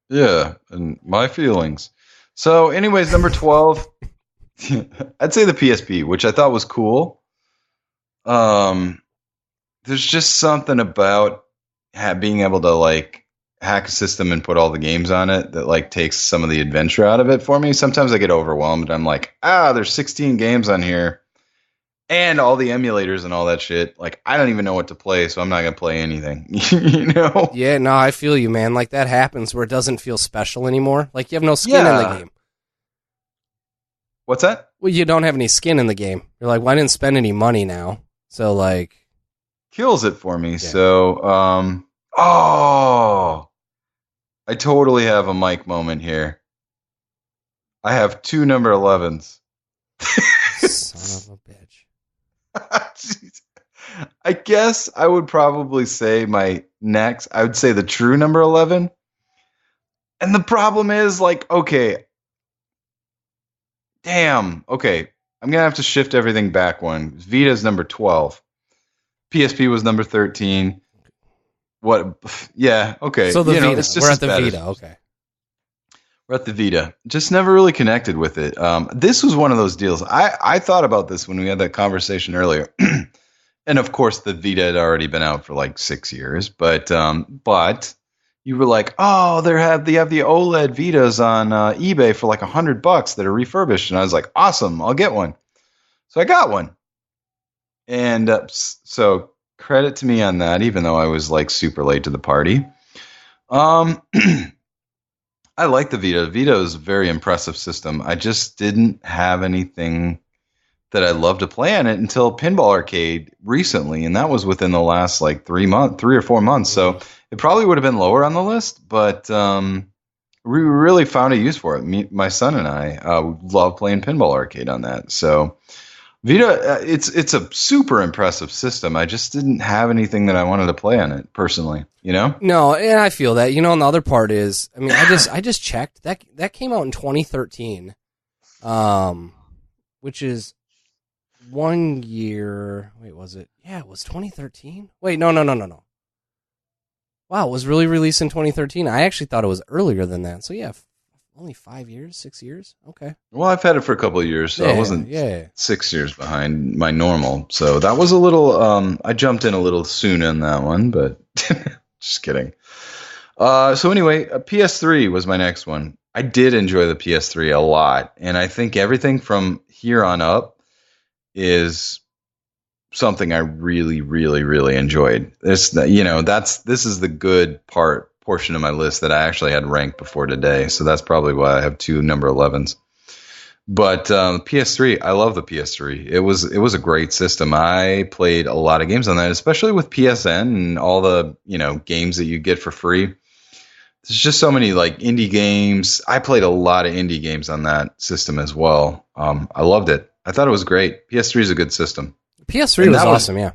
Yeah, and my feelings. So anyways, number 12, I'd say the PSP, which I thought was cool. There's just something about being able to like hack a system and put all the games on it that like takes some of the adventure out of it for me. Sometimes I get overwhelmed. I'm like, there's 16 games on here and all the emulators and all that shit. Like, I don't even know what to play, so I'm not going to play anything, you know? Yeah, no, I feel you, man. Like, that happens where it doesn't feel special anymore. Like, you have no skin in the game. What's that? Well, you don't have any skin in the game. You're like, well, I didn't spend any money now. So, like... Kills it for me. Yeah. So, I totally have a Mike moment here. I have 2 number 11s. Son of a bitch. Jeez. I guess I would probably say I would say the true number 11. And the problem is, like, okay, damn, okay, I'm going to have to shift everything back one. Vita's number 12. PSP was number 13. What? Yeah, okay. So the Vita. It's just We're at the Vita, okay. We're at the Vita. Just never really connected with it. This was one of those deals. I thought about this when we had that conversation earlier. And of course, the Vita had already been out for like 6 years. But you were like, oh, they have the OLED Vitas on eBay for like $100 that are refurbished. And I was like, awesome, I'll get one. So I got one. And so credit to me on that, even though I was like super late to the party. I like the Vita. Vita is a very impressive system. I just didn't have anything that I loved to play on it until Pinball Arcade recently, and that was within the last like 3 or 4 months. So it probably would have been lower on the list, but we really found a use for it. My son and I love playing Pinball Arcade on that. So Vita, it's a super impressive system. I just didn't have anything that I wanted to play on it personally, No, and I feel that. And the other part is, I mean, I just checked that came out in 2013, which is 1 year. Wait, was it? Yeah, it was 2013. Wait, no. Wow, it was really released in 2013. I actually thought it was earlier than that. So yeah. Only 5 years, 6 years? Okay. Well, I've had it for a couple of years, so I wasn't 6 years behind my normal. So that was a little, I jumped in a little soon in that one, but just kidding. So anyway, PS3 was my next one. I did enjoy the PS3 a lot, and I think everything from here on up is something I really, really, really enjoyed. This is the good portion of my list that I actually had ranked before today, so that's probably why I have 2 number 11s. But PS3, I love the PS3. It was a great system. I played a lot of games on that, especially with PSN and all the games that you get for free. There's just so many like indie games. I played a lot of indie games on that system as well. I loved it. I thought it was great. PS3 is a good system. PS3 was awesome. Yeah,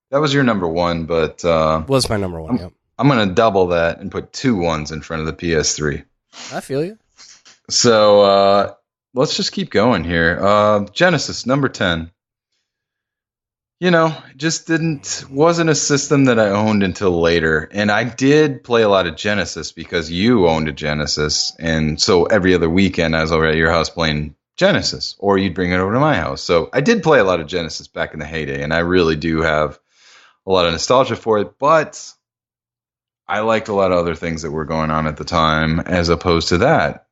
that was your number 1, but was my number 1. Yep. I'm going to double that and put 2 1s in front of the PS3. I feel you. So let's just keep going here. Genesis, number 10. Just wasn't a system that I owned until later. And I did play a lot of Genesis because you owned a Genesis. And so every other weekend I was over at your house playing Genesis, or you'd bring it over to my house. So I did play a lot of Genesis back in the heyday, and I really do have a lot of nostalgia for it. But I liked a lot of other things that were going on at the time as opposed to that.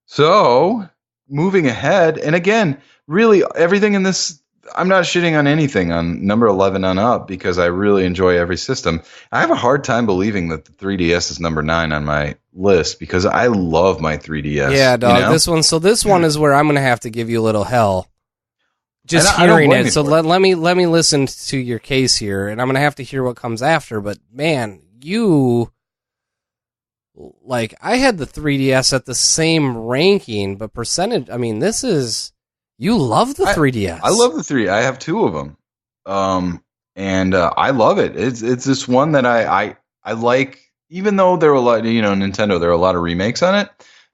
So, moving ahead, and again, really everything in this, I'm not shitting on anything on number 11 on up because I really enjoy every system. I have a hard time believing that the 3DS is number 9 on my list because I love my 3DS. Yeah, dog, this one is where I'm going to have to give you a little hell. Just hearing it. So let me listen to your case here, and I'm going to have to hear what comes after, but man, I had the 3DS at the same ranking, but percentage, I mean, you love the 3DS. I love the 3. I have 2 of them. And I love it. It's this one that I like, even though there were a lot, Nintendo, there were a lot of remakes on it.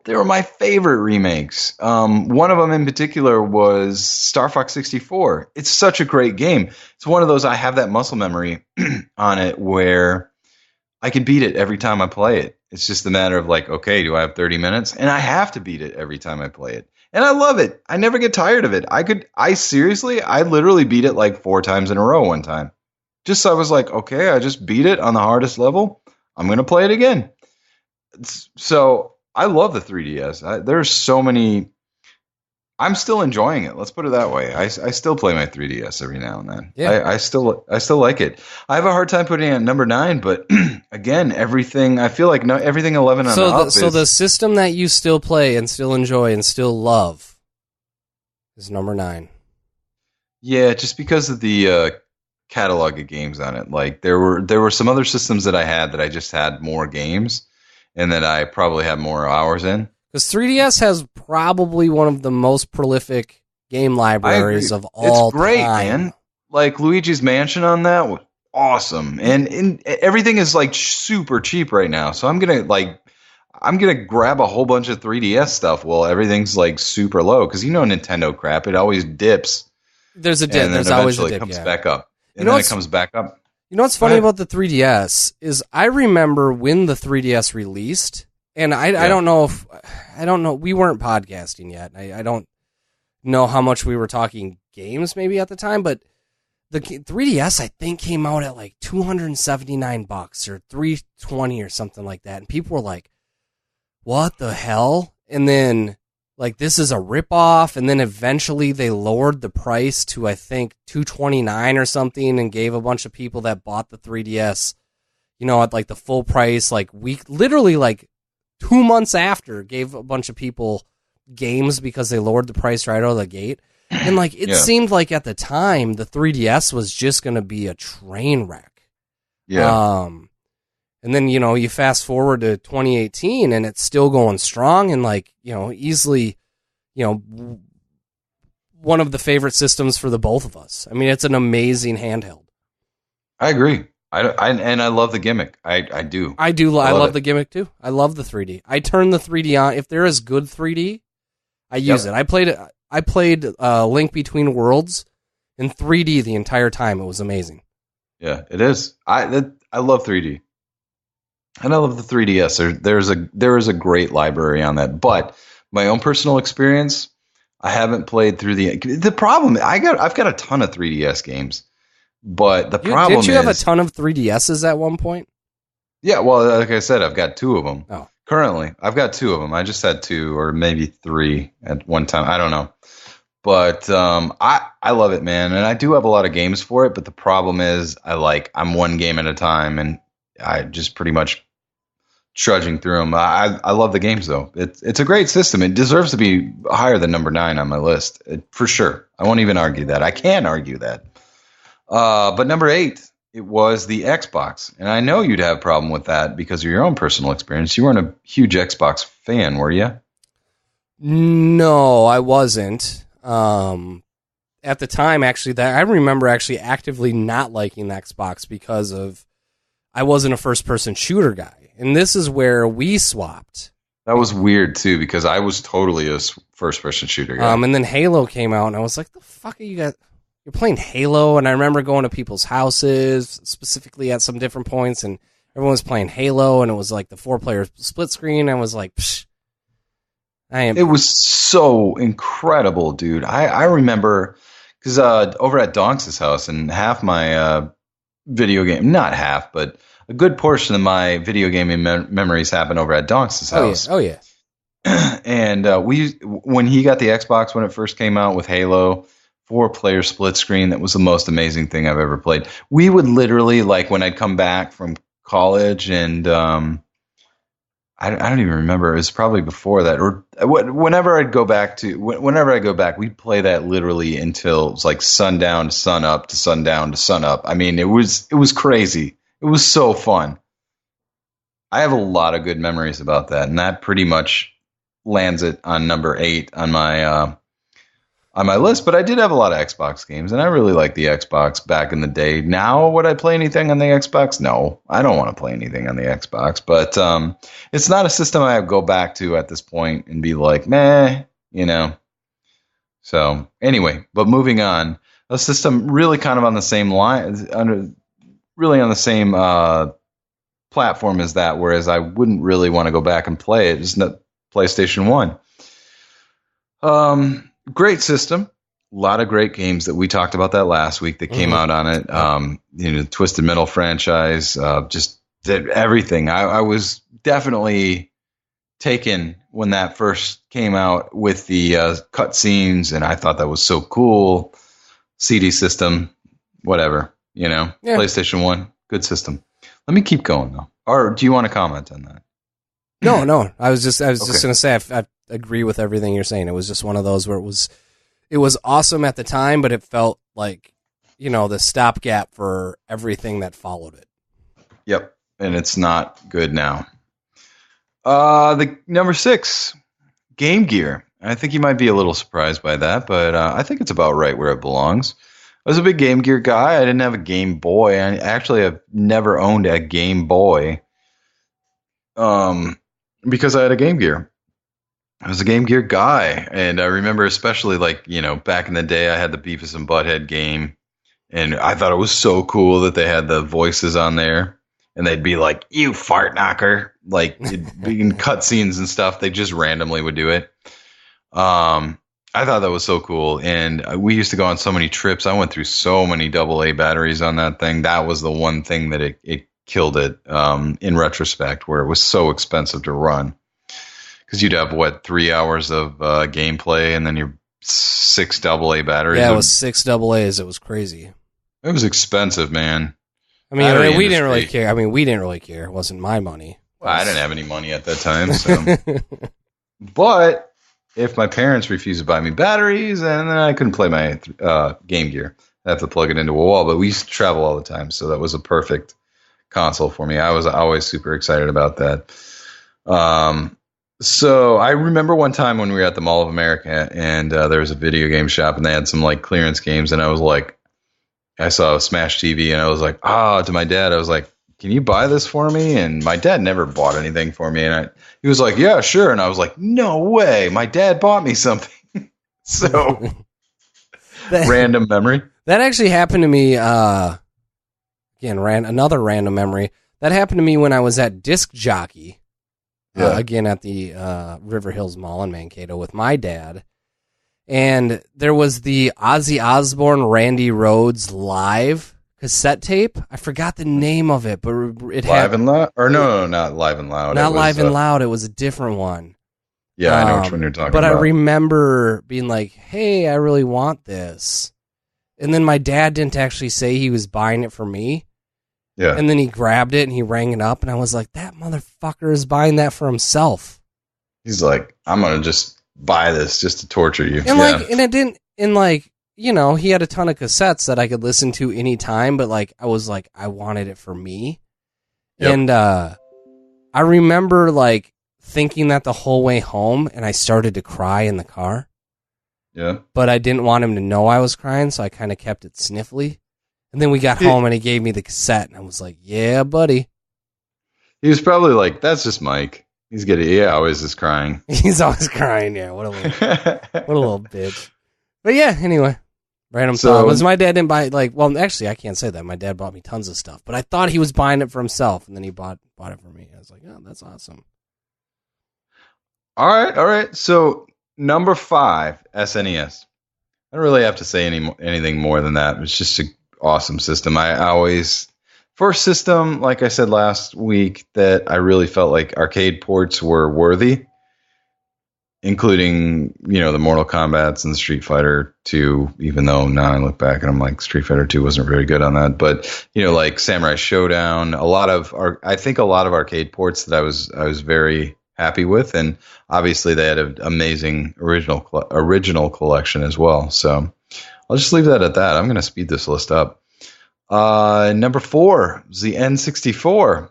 They were my favorite remakes. One of them in particular was Star Fox 64. It's such a great game. It's one of those, I have that muscle memory on it where I can beat it every time I play it. It's just a matter of like, okay, do I have 30 minutes? And I have to beat it every time I play it. And I love it. I never get tired of it. I literally beat it like 4 times in a row one time. Just so I was like, okay, I just beat it on the hardest level. I'm going to play it again. So I love the 3DS. There's so many. I'm still enjoying it. Let's put it that way. I still play my 3DS every now and then. Yeah. I still like it. I have a hard time putting it at number 9, but again, everything 11 on up. So the system that you still play and still enjoy and still love is number 9. Yeah, just because of the catalog of games on it. Like there were some other systems that I had that I just had more games and that I probably had more hours in. Because 3DS has probably one of the most prolific game libraries of all It's great, time. man. Like Luigi's Mansion on that was awesome, and everything is like super cheap right now. So I'm gonna grab a whole bunch of 3DS stuff while everything's like super low, because Nintendo crap, it always dips. There's a dip. And then There's always a eventually dip. it comes Yeah. back up, and then it comes back up. You know what's funny about the 3DS is I remember when the 3DS released, and I don't know. We weren't podcasting yet. I don't know how much we were talking games maybe at the time, but the 3DS I think came out at like $279 or $320 or something like that, and people were like, "What the hell?" And then like, this is a ripoff, and then eventually they lowered the price to, I think, $229 or something, and gave a bunch of people that bought the 3DS, at like the full price, like literally like 2 months after, gave a bunch of people games because they lowered the price right out of the gate. And like, it seemed like at the time, the 3DS was just going to be a train wreck. Yeah. And then, you fast forward to 2018 and it's still going strong and like, easily, one of the favorite systems for the both of us. I mean, it's an amazing handheld. I agree. And I love the gimmick. I do. I love the gimmick too. I love the 3D. I turn the 3D on. If there is good 3D, I use it. I played Link Between Worlds in 3D the entire time. It was amazing. Yeah, it is. I love 3D. And I love the 3DS. There is a great library on that. But my own personal experience, I haven't played through the problem. I've got a ton of 3DS games, but the problem is, didn't you have a ton of 3DSs at one point? Yeah, well, like I said, I've got 2 of them. Oh. Currently, I've got 2 of them. I just had 2 or maybe 3 at one time. I don't know. But I love it, man, and I do have a lot of games for it. But the problem is, I'm one game at a time, and I just pretty much trudging through them. I love the games though. It's a great system. It deserves to be higher than number 9 on my list for sure. I won't even argue that. I can't argue that. But number 8, it was the Xbox, and I know you'd have a problem with that because of your own personal experience. You weren't a huge Xbox fan, were you? No, I wasn't. At the time, actually, I remember actually actively not liking the Xbox because of I wasn't a first-person shooter guy. And this is where we swapped. That was weird, too, because I was totally a first-person shooter guy. And then Halo came out, and I was like, the fuck are you guys... You're playing Halo? And I remember going to people's houses, specifically at some different points, and everyone was playing Halo, and it was like the 4-player split screen. I was like, psh. It was so incredible, dude. I remember... Because over at Donks' house, and half my video game... Not half, but... A good portion of my video gaming memories happen over at Donks' house. Oh yeah. And when he got the Xbox when it first came out with Halo, 4-player split screen, that was the most amazing thing I've ever played. We would literally, like, when I'd come back from college, and I don't even remember. It was probably before that, or whenever I go back, we'd play that literally until it was like sundown to sun up to sundown to sun up. I mean, it was crazy. It was so fun. I have a lot of good memories about that, and that pretty much lands it on number 8 on my list. But I did have a lot of Xbox games, and I really liked the Xbox back in the day. Now, would I play anything on the Xbox? No, I don't want to play anything on the Xbox. But it's not a system I go back to at this point and be like, meh, So anyway, but moving on, a system really kind of on the same line, really on the same platform as that, whereas I wouldn't really want to go back and play it. It's not PlayStation 1. Great system. A lot of great games that we talked about that last week that came out on it. Twisted Metal franchise, just did everything. I was definitely taken when that first came out with the cutscenes, and I thought that was so cool. CD system, whatever. PlayStation 1, good system. Let me keep going, though. Or do you want to comment on that? No. I was just going to say I agree with everything you're saying. It was just one of those where it was awesome at the time, but it felt like, the stopgap for everything that followed it. Yep, and it's not good now. The number 6, Game Gear. I think you might be a little surprised by that, but I think it's about right where it belongs. I was a big Game Gear guy. I didn't have a Game Boy. I actually have never owned a Game Boy because I had a Game Gear. I was a Game Gear guy, and I remember especially back in the day I had the Beavis and Butthead game, and I thought it was so cool that they had the voices on there, and they'd be like, "You fart knocker," like it'd be in cutscenes and stuff. They just randomly would do it. I thought that was so cool, and we used to go on so many trips. I went through so many AA batteries on that thing. That was the one thing that it killed it in retrospect, where it was so expensive to run. Because you'd have, 3 hours of gameplay and then your 6 AA batteries. Yeah, it was 6 AA's. It was crazy. It was expensive, man. I mean, we didn't really care. It wasn't my money. Well, I didn't have any money at that time. So. But if my parents refused to buy me batteries, and then I couldn't play my Game Gear. I have to plug it into a wall. But we used to travel all the time, so that was a perfect console for me. I was always super excited about that. So I remember one time when we were at the Mall of America, and there was a video game shop, and they had some clearance games, and I was like, I saw a Smash TV, and I was like, to my dad, I was like, can you buy this for me? And my dad never bought anything for me, and he was like, yeah, sure, and I was like, no way, my dad bought me something. So random memory. That actually happened to me. Again, another random memory. That happened to me when I was at Disc Jockey. Again at the River Hills Mall in Mankato with my dad. And there was the Ozzy Osbourne, Randy Rhoads live cassette tape. I forgot the name of it, but it had... Live and Loud? Or no, not Live and Loud. Not Live and Loud. It was a different one. Yeah, I know which one you're talking about. But I remember being like, hey, I really want this. And then my dad didn't actually say he was buying it for me. Yeah. And then he grabbed it and he rang it up, and I was like, that motherfucker is buying that for himself. He's like, I'm going to just buy this just to torture you. And it didn't, he had a ton of cassettes that I could listen to anytime, but I was like, I wanted it for me. Yep. And I remember thinking that the whole way home, and I started to cry in the car. Yeah. But I didn't want him to know I was crying, so I kind of kept it sniffly. And then we got home and he gave me the cassette, and I was like, yeah, buddy. He was probably like, that's just Mike. He's always is crying. He's always crying, yeah. What a little bitch. But yeah, anyway. Random thought. Was my dad didn't buy, actually, I can't say that. My dad bought me tons of stuff, but I thought he was buying it for himself, and then he bought it for me. I was like, oh, that's awesome. All right. So, number 5, SNES. I don't really have to say anything more than that. It's just an awesome system. I always, first system, like I said last week, that I really felt like arcade ports were worthy, including, the Mortal Kombats and Street Fighter 2, even though now I look back and I'm like, Street Fighter 2 wasn't very good on that. But, like Samurai Showdown, I think a lot of arcade ports that I was very happy with, and obviously they had an amazing original collection as well. So I'll just leave that at that. I'm going to speed this list up. Number 4 is the N64.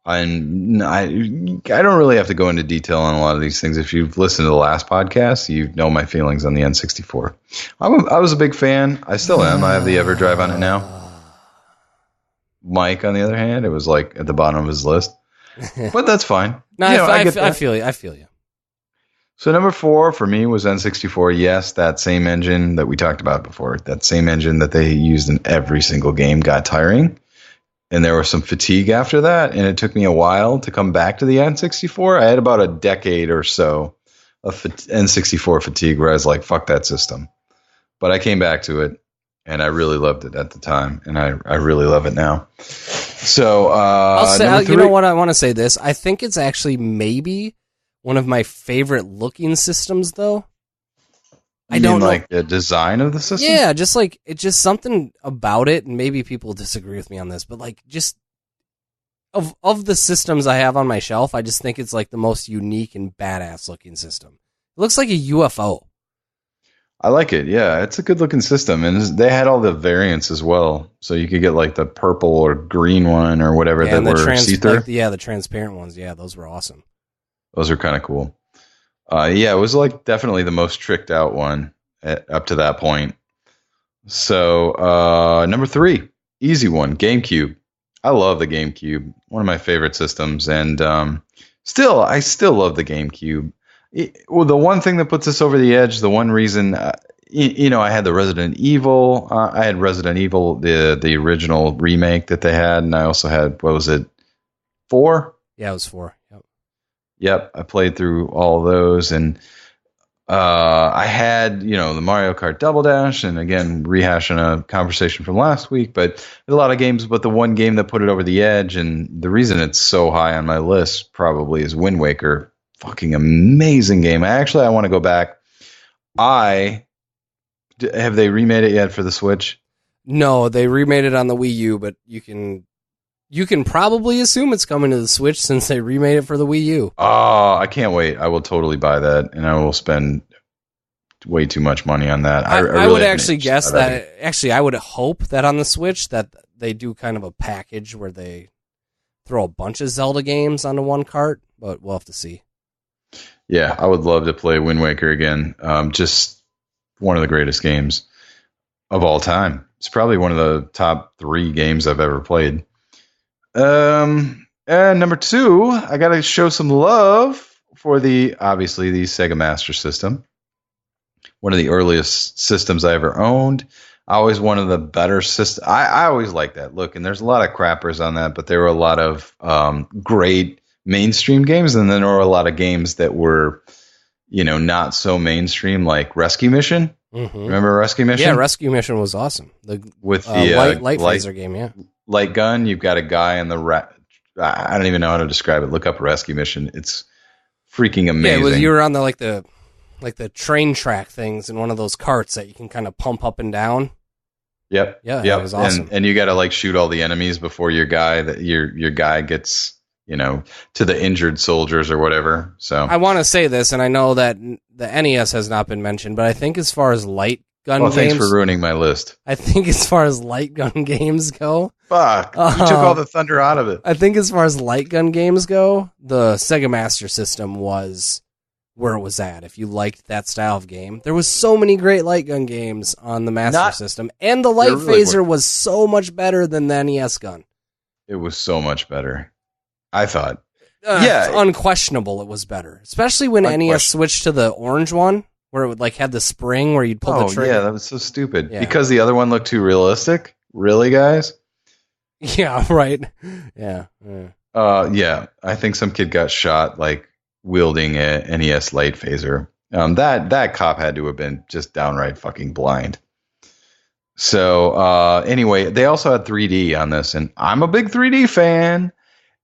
And I don't really have to go into detail on a lot of these things. If you've listened to the last podcast, you know my feelings on the N64. I was a big fan. I still am. I have the EverDrive on it now. Mike, on the other hand, it was at the bottom of his list. But that's fine. No, I feel you. So number 4 for me was N64. Yes, that same engine that we talked about before. That same engine that they used in every single game got tiring. And there was some fatigue after that. And it took me a while to come back to the N64. I had about a decade or so of N64 fatigue where I was like, fuck that system. But I came back to it. And I really loved it at the time. And I really love it now. So, I'll say, you know what? I want to say this. I think it's actually maybe one of my favorite looking systems, though. I don't know. Like the design of the system? Yeah, it's just something about it, and maybe people disagree with me on this, but just of the systems I have on my shelf, I just think it's the most unique and badass looking system. It looks like a UFO. I like it. Yeah, it's a good looking system, and they had all the variants as well, so you could get the purple or green one or whatever that were see-through. The transparent ones. Yeah, those were awesome. Those are kind of cool. Yeah, it was like definitely the most tricked out one up to that point. So number 3, easy one, GameCube. I love the GameCube, one of my favorite systems, and I still love the GameCube. Well, the one thing that puts us over the edge, the one reason, I had the Resident Evil. I had Resident Evil, the original remake that they had, and I also had, what was it, 4? Yeah, it was 4. Yep. Yep, I played through all those, and I had, the Mario Kart Double Dash, and again, rehashing a conversation from last week, but a lot of games, but the one game that put it over the edge, and the reason it's so high on my list probably is Wind Waker. Fucking amazing game. I want to go back. Have they remade it yet for the Switch? No, they remade it on the Wii U, but you can probably assume it's coming to the Switch since they remade it for the Wii U. Oh, I can't wait. I will totally buy that, and I will spend way too much money on that. I really would actually guess that. Actually, I would hope that on the Switch that they do kind of a package where they throw a bunch of Zelda games onto one cart, but we'll have to see. Yeah, I would love to play Wind Waker again. Just one of the greatest games of all time. It's probably one of the top 3 games I've ever played. And number 2, I got to show some love for obviously the Sega Master System. One of the earliest systems I ever owned. Always one of the better systems. I always like that look, and there's a lot of crappers on that, but there were a lot of great mainstream games, and then there were a lot of games that were, not so mainstream, like Rescue Mission. Mm-hmm. Remember Rescue Mission? Yeah, Rescue Mission was awesome. With the light phaser game, yeah. Light gun, you've got a guy in the I don't even know how to describe it. Look up Rescue Mission. It's freaking amazing. Yeah, you were on the train track things in one of those carts that you can kind of pump up and down. Yep. Yeah, that was awesome. And you got to shoot all the enemies before your guy gets to the injured soldiers or whatever. So I want to say this, and I know that the NES has not been mentioned, but I think as far as light gun games, thanks for ruining my list. I think as far as light gun games go, fuck, you took all the thunder out of it. I think as far as light gun games go, the Sega Master System was where it was at. If you liked that style of game, there was so many great light gun games on the Master System, and the light phaser was so much better than the NES gun. It was so much better, I thought. It's unquestionable. It was better, especially when NES switched to the orange one, where it would have the spring where you'd pull the trigger. Yeah, that was so stupid. Yeah. Because the other one looked too realistic. Really, guys? Yeah, right. Yeah. Yeah. I think some kid got shot wielding a NES light phaser. That cop had to have been just downright fucking blind. So anyway, they also had 3D on this, and I'm a big 3D fan.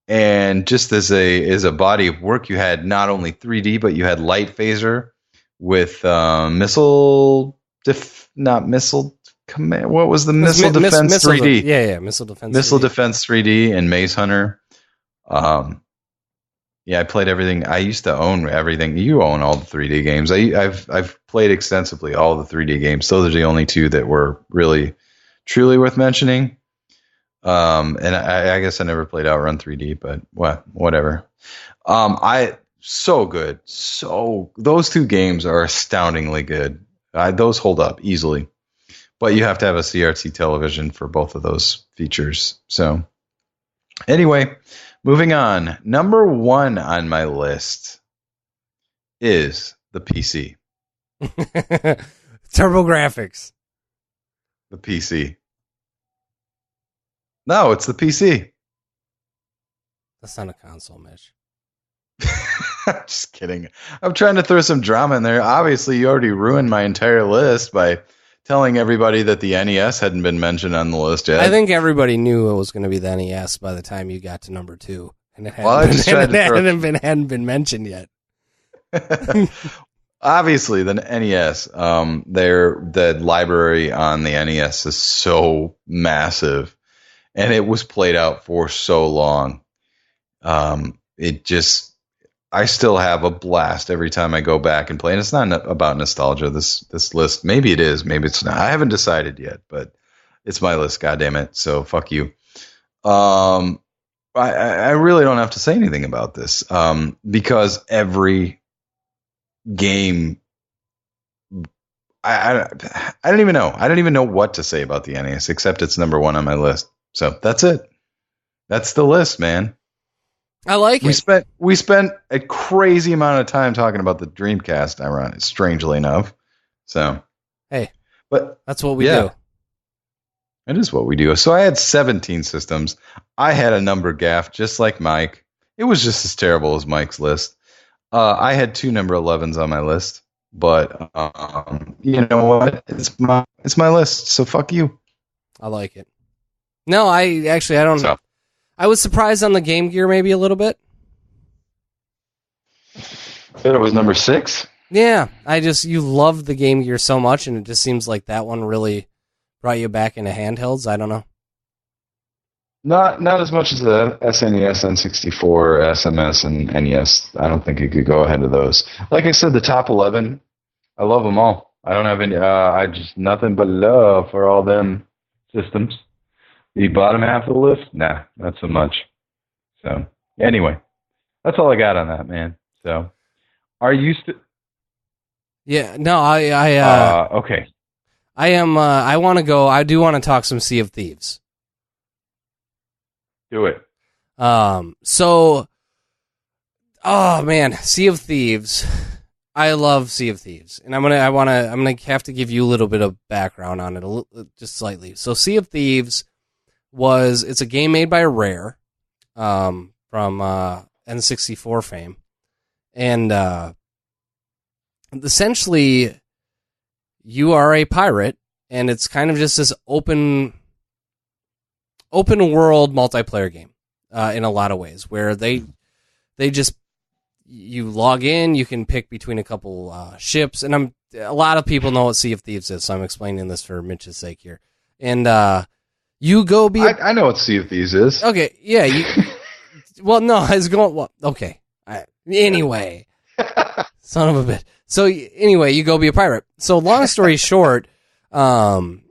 And just as a body of work, you had not only 3D, but you had light phaser with missile command. What was the missile defense 3D? Yeah, missile defense. Missile defense 3D and Maze Hunter. Yeah, I played everything. I used to own everything. You own all the 3D games. I've played extensively all the 3D games. Those are the only 2 that were really, truly worth mentioning. And I guess I never played Outrun 3D, but whatever. So good. So those 2 games are astoundingly good. Those hold up easily, but you have to have a CRT television for both of those features. So anyway, moving on. Number 1 on my list is the PC. TurboGrafx. The PC. No, it's the PC. That's not a console, Mitch. Just kidding. I'm trying to throw some drama in there. Obviously, you already ruined my entire list by telling everybody that the NES hadn't been mentioned on the list yet. I think everybody knew it was going to be the NES by the time you got to number 2, and it hadn't been mentioned yet. Obviously, the NES, the library on the NES is so massive, and it was played out for so long. I still have a blast every time I go back and play. And it's not about nostalgia, this list. Maybe it is, maybe it's not. I haven't decided yet, but it's my list, goddammit. So fuck you. I really don't have to say anything about this, because every game. I don't even know. I don't even know what to say about the NES, except it's number one on my list. So that's it. That's the list, man. I like it. We spent a crazy amount of time talking about the Dreamcast, strangely enough. So hey, but that's what we do. It is what we do. So I had 17 systems. I had a number gaff, just like Mike. It was just as terrible as Mike's list. I had 2 number 11s on my list, but you know what? It's my list. So fuck you. I like it. No, I don't. So. I was surprised on the Game Gear maybe a little bit. It was number 6. Yeah, you love the Game Gear so much, and it just seems like that one really brought you back into handhelds. I don't know. Not as much as the SNES, N64, SMS, and NES. I don't think it could go ahead of those. Like I said, the top 11, I love them all. I don't have any. I just nothing but love for all them systems. The bottom half of the list, nah, not so much. So anyway, that's all I got on that, man. So, are you still? Yeah, no, okay. I am. I want to go. I do want to talk some Sea of Thieves. Do it. So, oh man, Sea of Thieves. I love Sea of Thieves, and I'm gonna have to give you a little bit of background on it, just slightly. So, Sea of Thieves it's a game made by Rare, from N64 fame, and essentially, you are a pirate, and it's kind of just this open world multiplayer game in a lot of ways, where you log in, you can pick between a couple ships, and a lot of people know what Sea of Thieves is, so I'm explaining this for Mitch's sake here. And you go be. I know what Sea of Thieves is. Okay, yeah. Well, no, I was going. Well, okay. Anyway, son of a bitch. So anyway, you go be a pirate. So long story short, I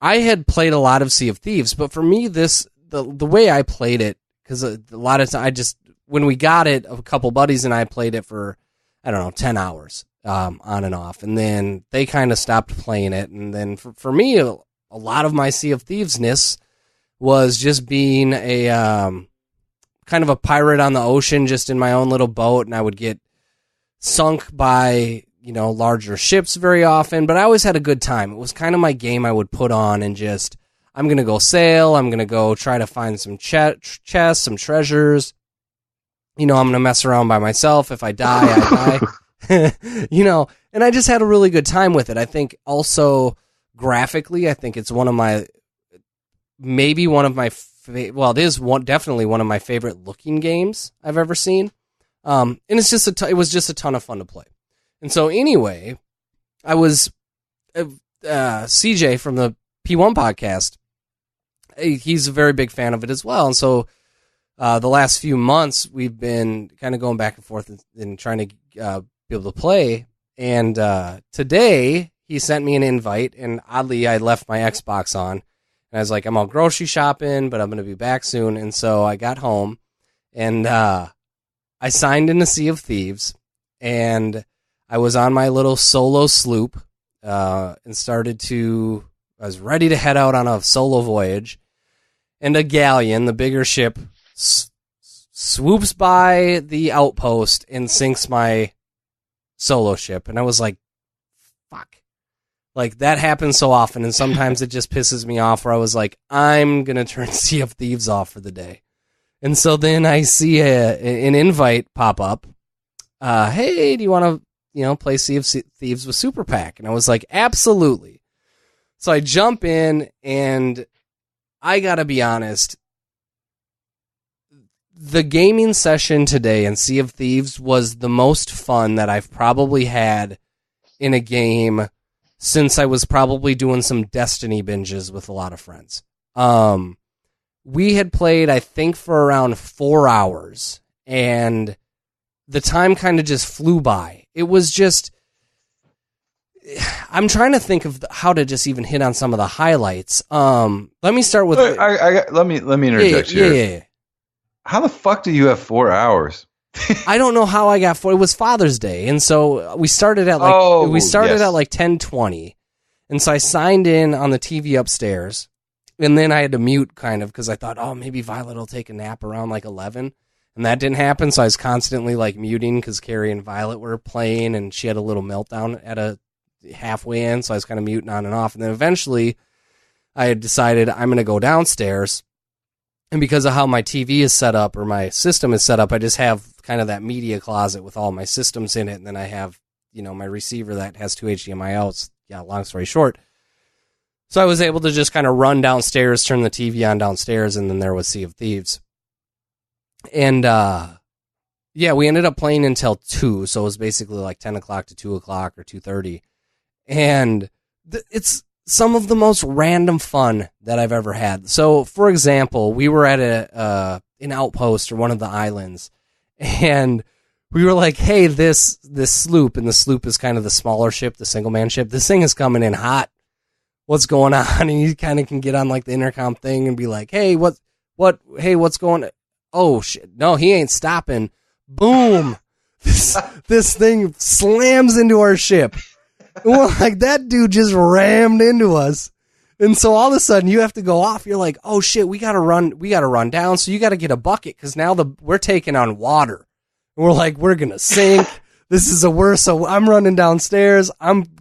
had played a lot of Sea of Thieves, but for me, the way I played it, because a lot of times when we got it, a couple buddies and I played it for, I don't know, 10 hours on and off, and then they kind of stopped playing it, and then for me, a lot of my Sea of Thieves-ness was just being a kind of a pirate on the ocean, just in my own little boat, and I would get sunk by, larger ships very often, but I always had a good time. It was kind of my game I would put on and just, I'm going to go sail, I'm going to go try to find some chests, some treasures, I'm going to mess around by myself. If I die, I die, and I just had a really good time with it. I think also graphically, I think it's definitely one of my favorite looking games I've ever seen. And it was just a ton of fun to play. And so anyway, I was CJ from the P1 podcast. He's a very big fan of it as well. And so the last few months, we've been kind of going back and forth and trying to be able to play. And today, he sent me an invite, and oddly, I left my Xbox on. And I was like, I'm all grocery shopping, but I'm going to be back soon. And so I got home, and I signed into Sea of Thieves, and I was on my little solo sloop and I was ready to head out on a solo voyage. And a galleon, the bigger ship, swoops by the outpost and sinks my solo ship. And I was like, fuck. Like, that happens so often, and sometimes it just pisses me off, where I was like, I'm going to turn Sea of Thieves off for the day. And so then I see an invite pop up. Hey, do you want to, play Sea of Thieves with Super Pack? And I was like, absolutely. So I jump in, and I got to be honest, the gaming session today in Sea of Thieves was the most fun that I've probably had in a game since I was probably doing some Destiny binges with a lot of friends. We had played, I think, for around 4 hours, and the time kind of just flew by. It was just, I'm trying to think of how to just even hit on some of the highlights. Let me start with. Let me interject here. Yeah. How the fuck do you have 4 hours? I don't know how I got it was Father's Day, and so we started at like at like 10:20, and so I signed in on the TV upstairs, and then I had to mute kind of because I thought, oh, maybe Violet will take a nap around like 11, and that didn't happen. So I was constantly like muting because Carrie and Violet were playing, and she had a little meltdown at a halfway in, so I was kind of muting on and off, and then eventually I had decided I'm going to go downstairs. And because of how my TV is set up or my system is set up, I just have kind of that media closet with all my systems in it. And then I have, my receiver that has 2 HDMI outs. Yeah, long story short. So I was able to just kind of run downstairs, turn the TV on downstairs, and then there was Sea of Thieves. And, we ended up playing until 2. So it was basically like 10 o'clock to 2 o'clock or 2:30. And it's some of the most random fun that I've ever had. So, for example, we were at an outpost or one of the islands, and we were like, hey, this sloop, and the sloop is kind of the smaller ship, the single-man ship, this thing is coming in hot. What's going on? And you kind of can get on like the intercom thing and be like, hey, what's going on? Oh, shit. No, he ain't stopping. Boom. This thing slams into our ship. And we're like, that dude just rammed into us. And so all of a sudden you have to go off. You're like, oh shit, we gotta run down. So you gotta get a bucket because now we're taking on water. And we're like, we're gonna sink. This is the worst. So I'm running downstairs.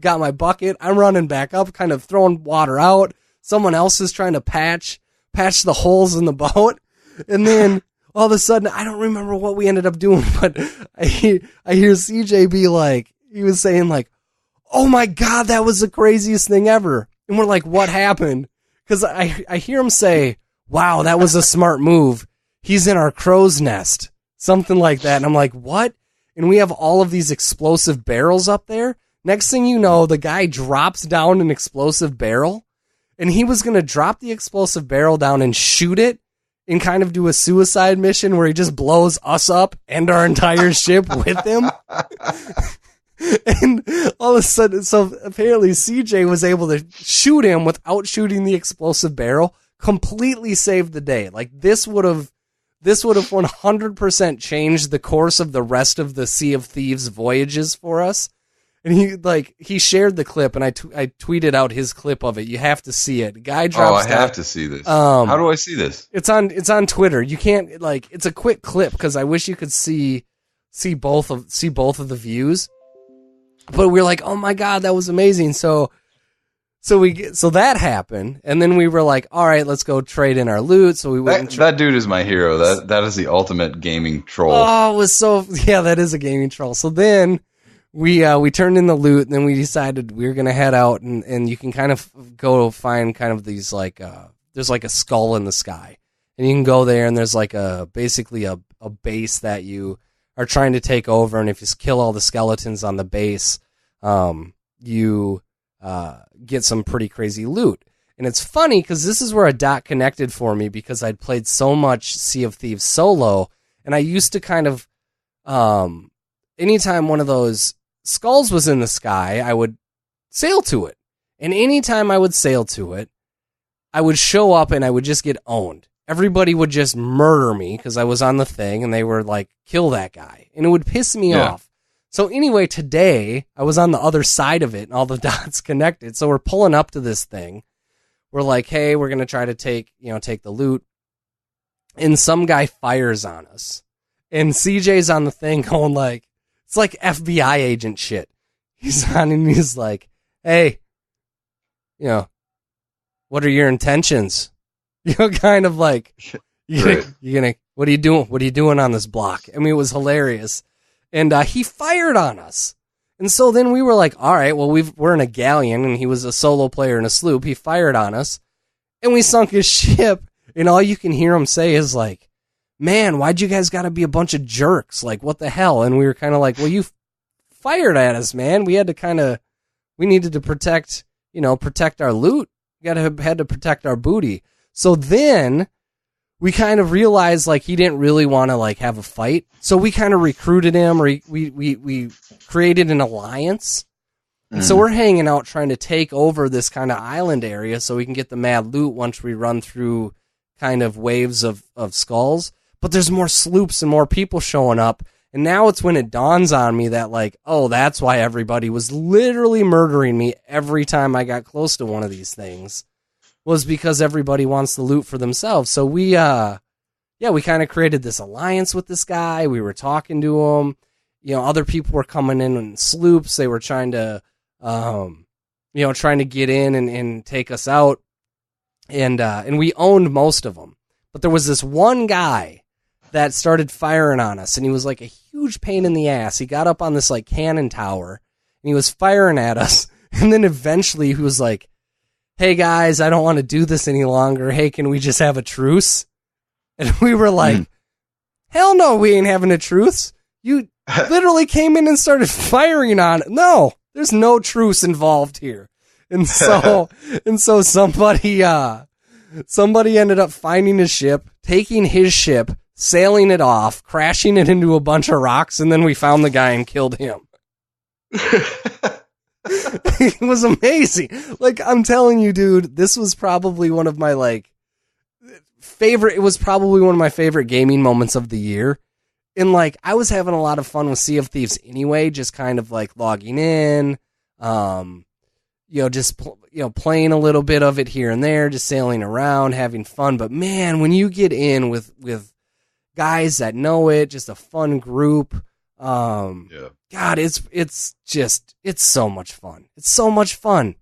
Got my bucket. I'm running back up, kind of throwing water out. Someone else is trying to patch the holes in the boat. And then all of a sudden, I don't remember what we ended up doing, but I hear CJ be like, he was saying like, oh my God, that was the craziest thing ever. And we're like, what happened? Because I hear him say, wow, that was a smart move. He's in our crow's nest. Something like that. And I'm like, what? And we have all of these explosive barrels up there. Next thing you know, the guy drops down an explosive barrel. And he was going to drop the explosive barrel down and shoot it and kind of do a suicide mission where he just blows us up and our entire ship with him. And all of a sudden, so apparently CJ was able to shoot him without shooting the explosive barrel, completely saved the day. Like this would have 100% changed the course of the rest of the Sea of Thieves voyages for us. And he shared the clip, and I tweeted out his clip of it. You have to see it. Guy drops. Oh, I have to see this. How do I see this? It's on Twitter. You can't it's a quick clip because I wish you could see both of the views. But we're like, oh my God, that was amazing. So that happened, and then we were like, all right, let's go trade in our loot. So we went. That dude is my hero. That is the ultimate gaming troll. Oh, it was that is a gaming troll. So then we turned in the loot, and then we decided we were gonna head out, and you can kind of go find kind of these like there's like a skull in the sky, and you can go there, and there's like basically a base that you are trying to take over, and if you kill all the skeletons on the base, you get some pretty crazy loot. And it's funny because this is where a dot connected for me because I'd played so much Sea of Thieves solo, and I used to kind of anytime one of those skulls was in the sky, I would sail to it. And anytime I would sail to it, I would show up and I would just get owned. Everybody would just murder me because I was on the thing, and they were like, kill that guy. And it would piss me off. So anyway, today, I was on the other side of it, and all the dots connected. So we're pulling up to this thing. We're like, hey, we're going to try to take the loot. And some guy fires on us. And CJ's on the thing going like, it's like FBI agent shit. He's on and he's like, hey, what are your intentions? Kind of like, you're gonna, what are you doing? What are you doing on this block? I mean, it was hilarious. And he fired on us. And so then we were like, all right, well, we're in a galleon, and he was a solo player in a sloop. He fired on us, and we sunk his ship. And all you can hear him say is like, man, why'd you guys got to be a bunch of jerks? Like, what the hell? And we were kind of like, well, you fired at us, man. We had to we needed to protect our loot. We had to protect our booty. So then we kind of realized like he didn't really want to like have a fight. So we kind of recruited him, or we created an alliance. And so we're hanging out trying to take over this kind of island area so we can get the mad loot once we run through kind of waves of skulls. But there's more sloops and more people showing up. And now it's when it dawns on me that, like, oh, that's why everybody was literally murdering me every time I got close to one of these things, was because everybody wants the loot for themselves. So we kind of created this alliance with this guy. We were talking to him. Other people were coming in sloops. They were trying to, trying to get in and take us out. And we owned most of them. But there was this one guy that started firing on us, and he was like a huge pain in the ass. He got up on this like cannon tower, and he was firing at us. And then eventually he was like, hey guys, I don't want to do this any longer. Hey, can we just have a truce? And we were like, hell no, we ain't having a truce. You literally came in and started firing on it. No, there's no truce involved here. And so somebody ended up finding his ship, taking his ship, sailing it off, crashing it into a bunch of rocks, and then we found the guy and killed him. It was amazing. Like, I'm telling you, dude, this was probably one of my it was probably one of my favorite gaming moments of the year. And like, I was having a lot of fun with Sea of Thieves anyway, just kind of like logging in, just playing a little bit of it here and there, just sailing around, having fun. But man, when you get in with guys that know it, just a fun group, God, it's so much fun. It's so much fun.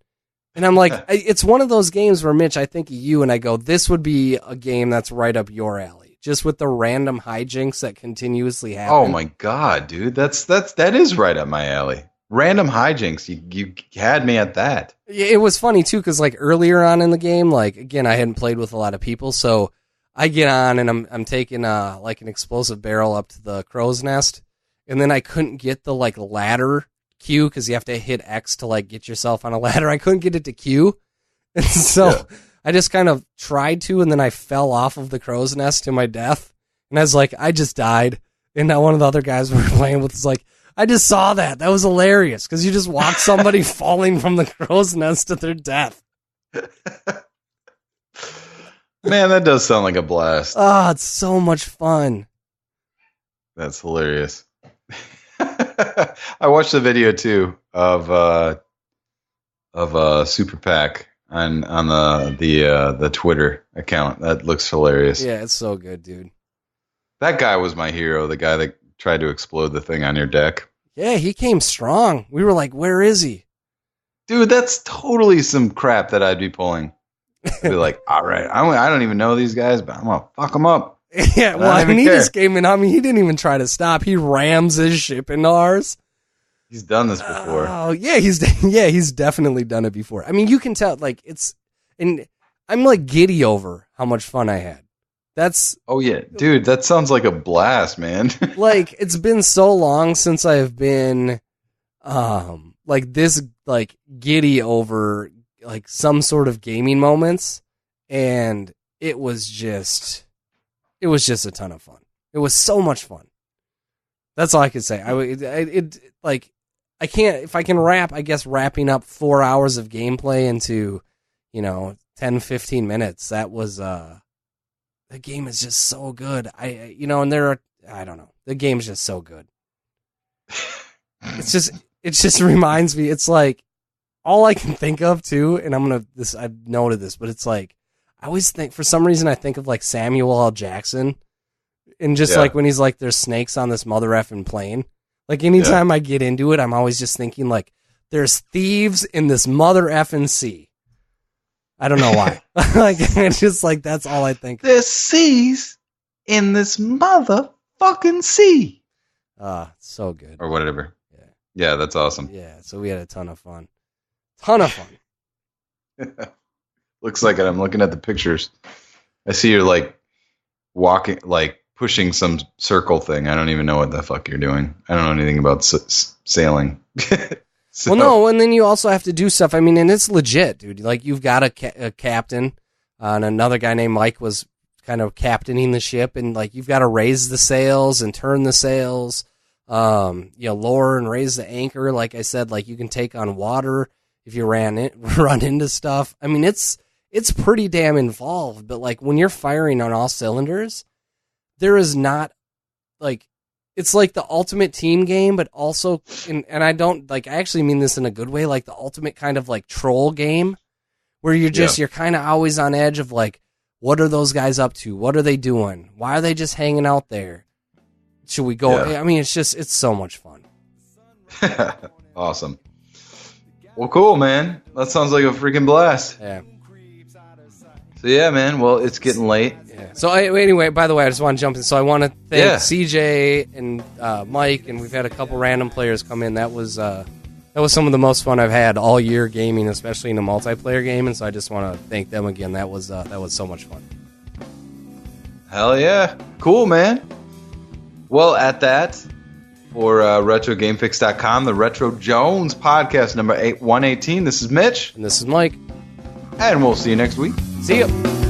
And I'm like, it's one of those games where, Mitch, I think of you and I go, this would be a game that's right up your alley, just with the random hijinks that continuously happen. Oh my God, dude. That is right up my alley. Random hijinks. You had me at that. It was funny too, because like earlier on in the game, like again, I hadn't played with a lot of people, so I get on and I'm taking like an explosive barrel up to the crow's nest, and then I couldn't get the like ladder Q because you have to hit X to like get yourself on a ladder. I couldn't get it to Q, and so I just kind of tried to, and then I fell off of the crow's nest to my death, and I was like, I just died. And now one of the other guys we were playing with was like, I just saw that. That was hilarious because you just watched somebody falling from the crow's nest to their death. Man, that does sound like a blast. Oh, it's so much fun. That's hilarious. I watched the video too of Super Pack on the Twitter account. That looks hilarious. Yeah, it's so good, dude. That guy was my hero. The guy that tried to explode the thing on your deck. Yeah, he came strong. We were like, where is he? Dude, that's totally some crap that I'd be pulling. I'd be like, all right, I don't even know these guys, but I'm going to fuck them up. Yeah, well, I mean, he just came in. I mean, he didn't even try to stop. He rams his ship into ours. He's done this before. Oh, yeah, he's definitely done it before. I mean, you can tell, like, and I'm like giddy over how much fun I had. Oh yeah, dude, that sounds like a blast, man. Like, it's been so long since I've been, like this, like giddy over like some sort of gaming moments, and it was just a ton of fun. It was so much fun. That's all I could say. I can't, if I can wrapping up 4 hours of gameplay into, 10, 15 minutes. That was, the game is just so good. I don't know. The game's just so good. It just reminds me, it's like, all I can think of too, and I've noted this, but it's like, I always think, for some reason, I think of like Samuel L. Jackson, and just like when he's like, there's snakes on this mother effing plane. Like anytime I get into it, I'm always just thinking like, there's thieves in this mother effing sea. I don't know why. Like, it's just like, that's all I think. There's seas in this motherfucking sea. So good. Or whatever. Yeah, that's awesome. Yeah, so we had a ton of fun. Looks like it. I'm looking at the pictures. I see you're like walking, like pushing some circle thing. I don't even know what the fuck you're doing. I don't know anything about sailing. So. Well, no, and then you also have to do stuff. I mean, and it's legit, dude. Like, you've got a captain, and another guy named Mike was kind of captaining the ship, and like you've got to raise the sails and turn the sails, lower and raise the anchor. Like I said, like you can take on water if you run into stuff. I mean, it's pretty damn involved. But like when you're firing on all cylinders, there is not like it's like the ultimate team game, but also, and I don't, like, I actually mean this in a good way, like the ultimate kind of like troll game where you're kind of always on edge of like, what are those guys up to? What are they doing? Why are they just hanging out there? Should we go? Yeah. I mean, it's so much fun. Awesome. Well, cool, man. That sounds like a freaking blast. Yeah. So, yeah, man. Well, it's getting late. Yeah. So, anyway, by the way, I just want to jump in. So, I want to thank CJ and Mike, and we've had a couple random players come in. That was some of the most fun I've had all year gaming, especially in a multiplayer game. And so, I just want to thank them again. That was so much fun. Hell yeah. Cool, man. Well, at that, for RetroGameFix.com, the Retro Jones podcast number 118. This is Mitch. And this is Mike. And we'll see you next week. See you.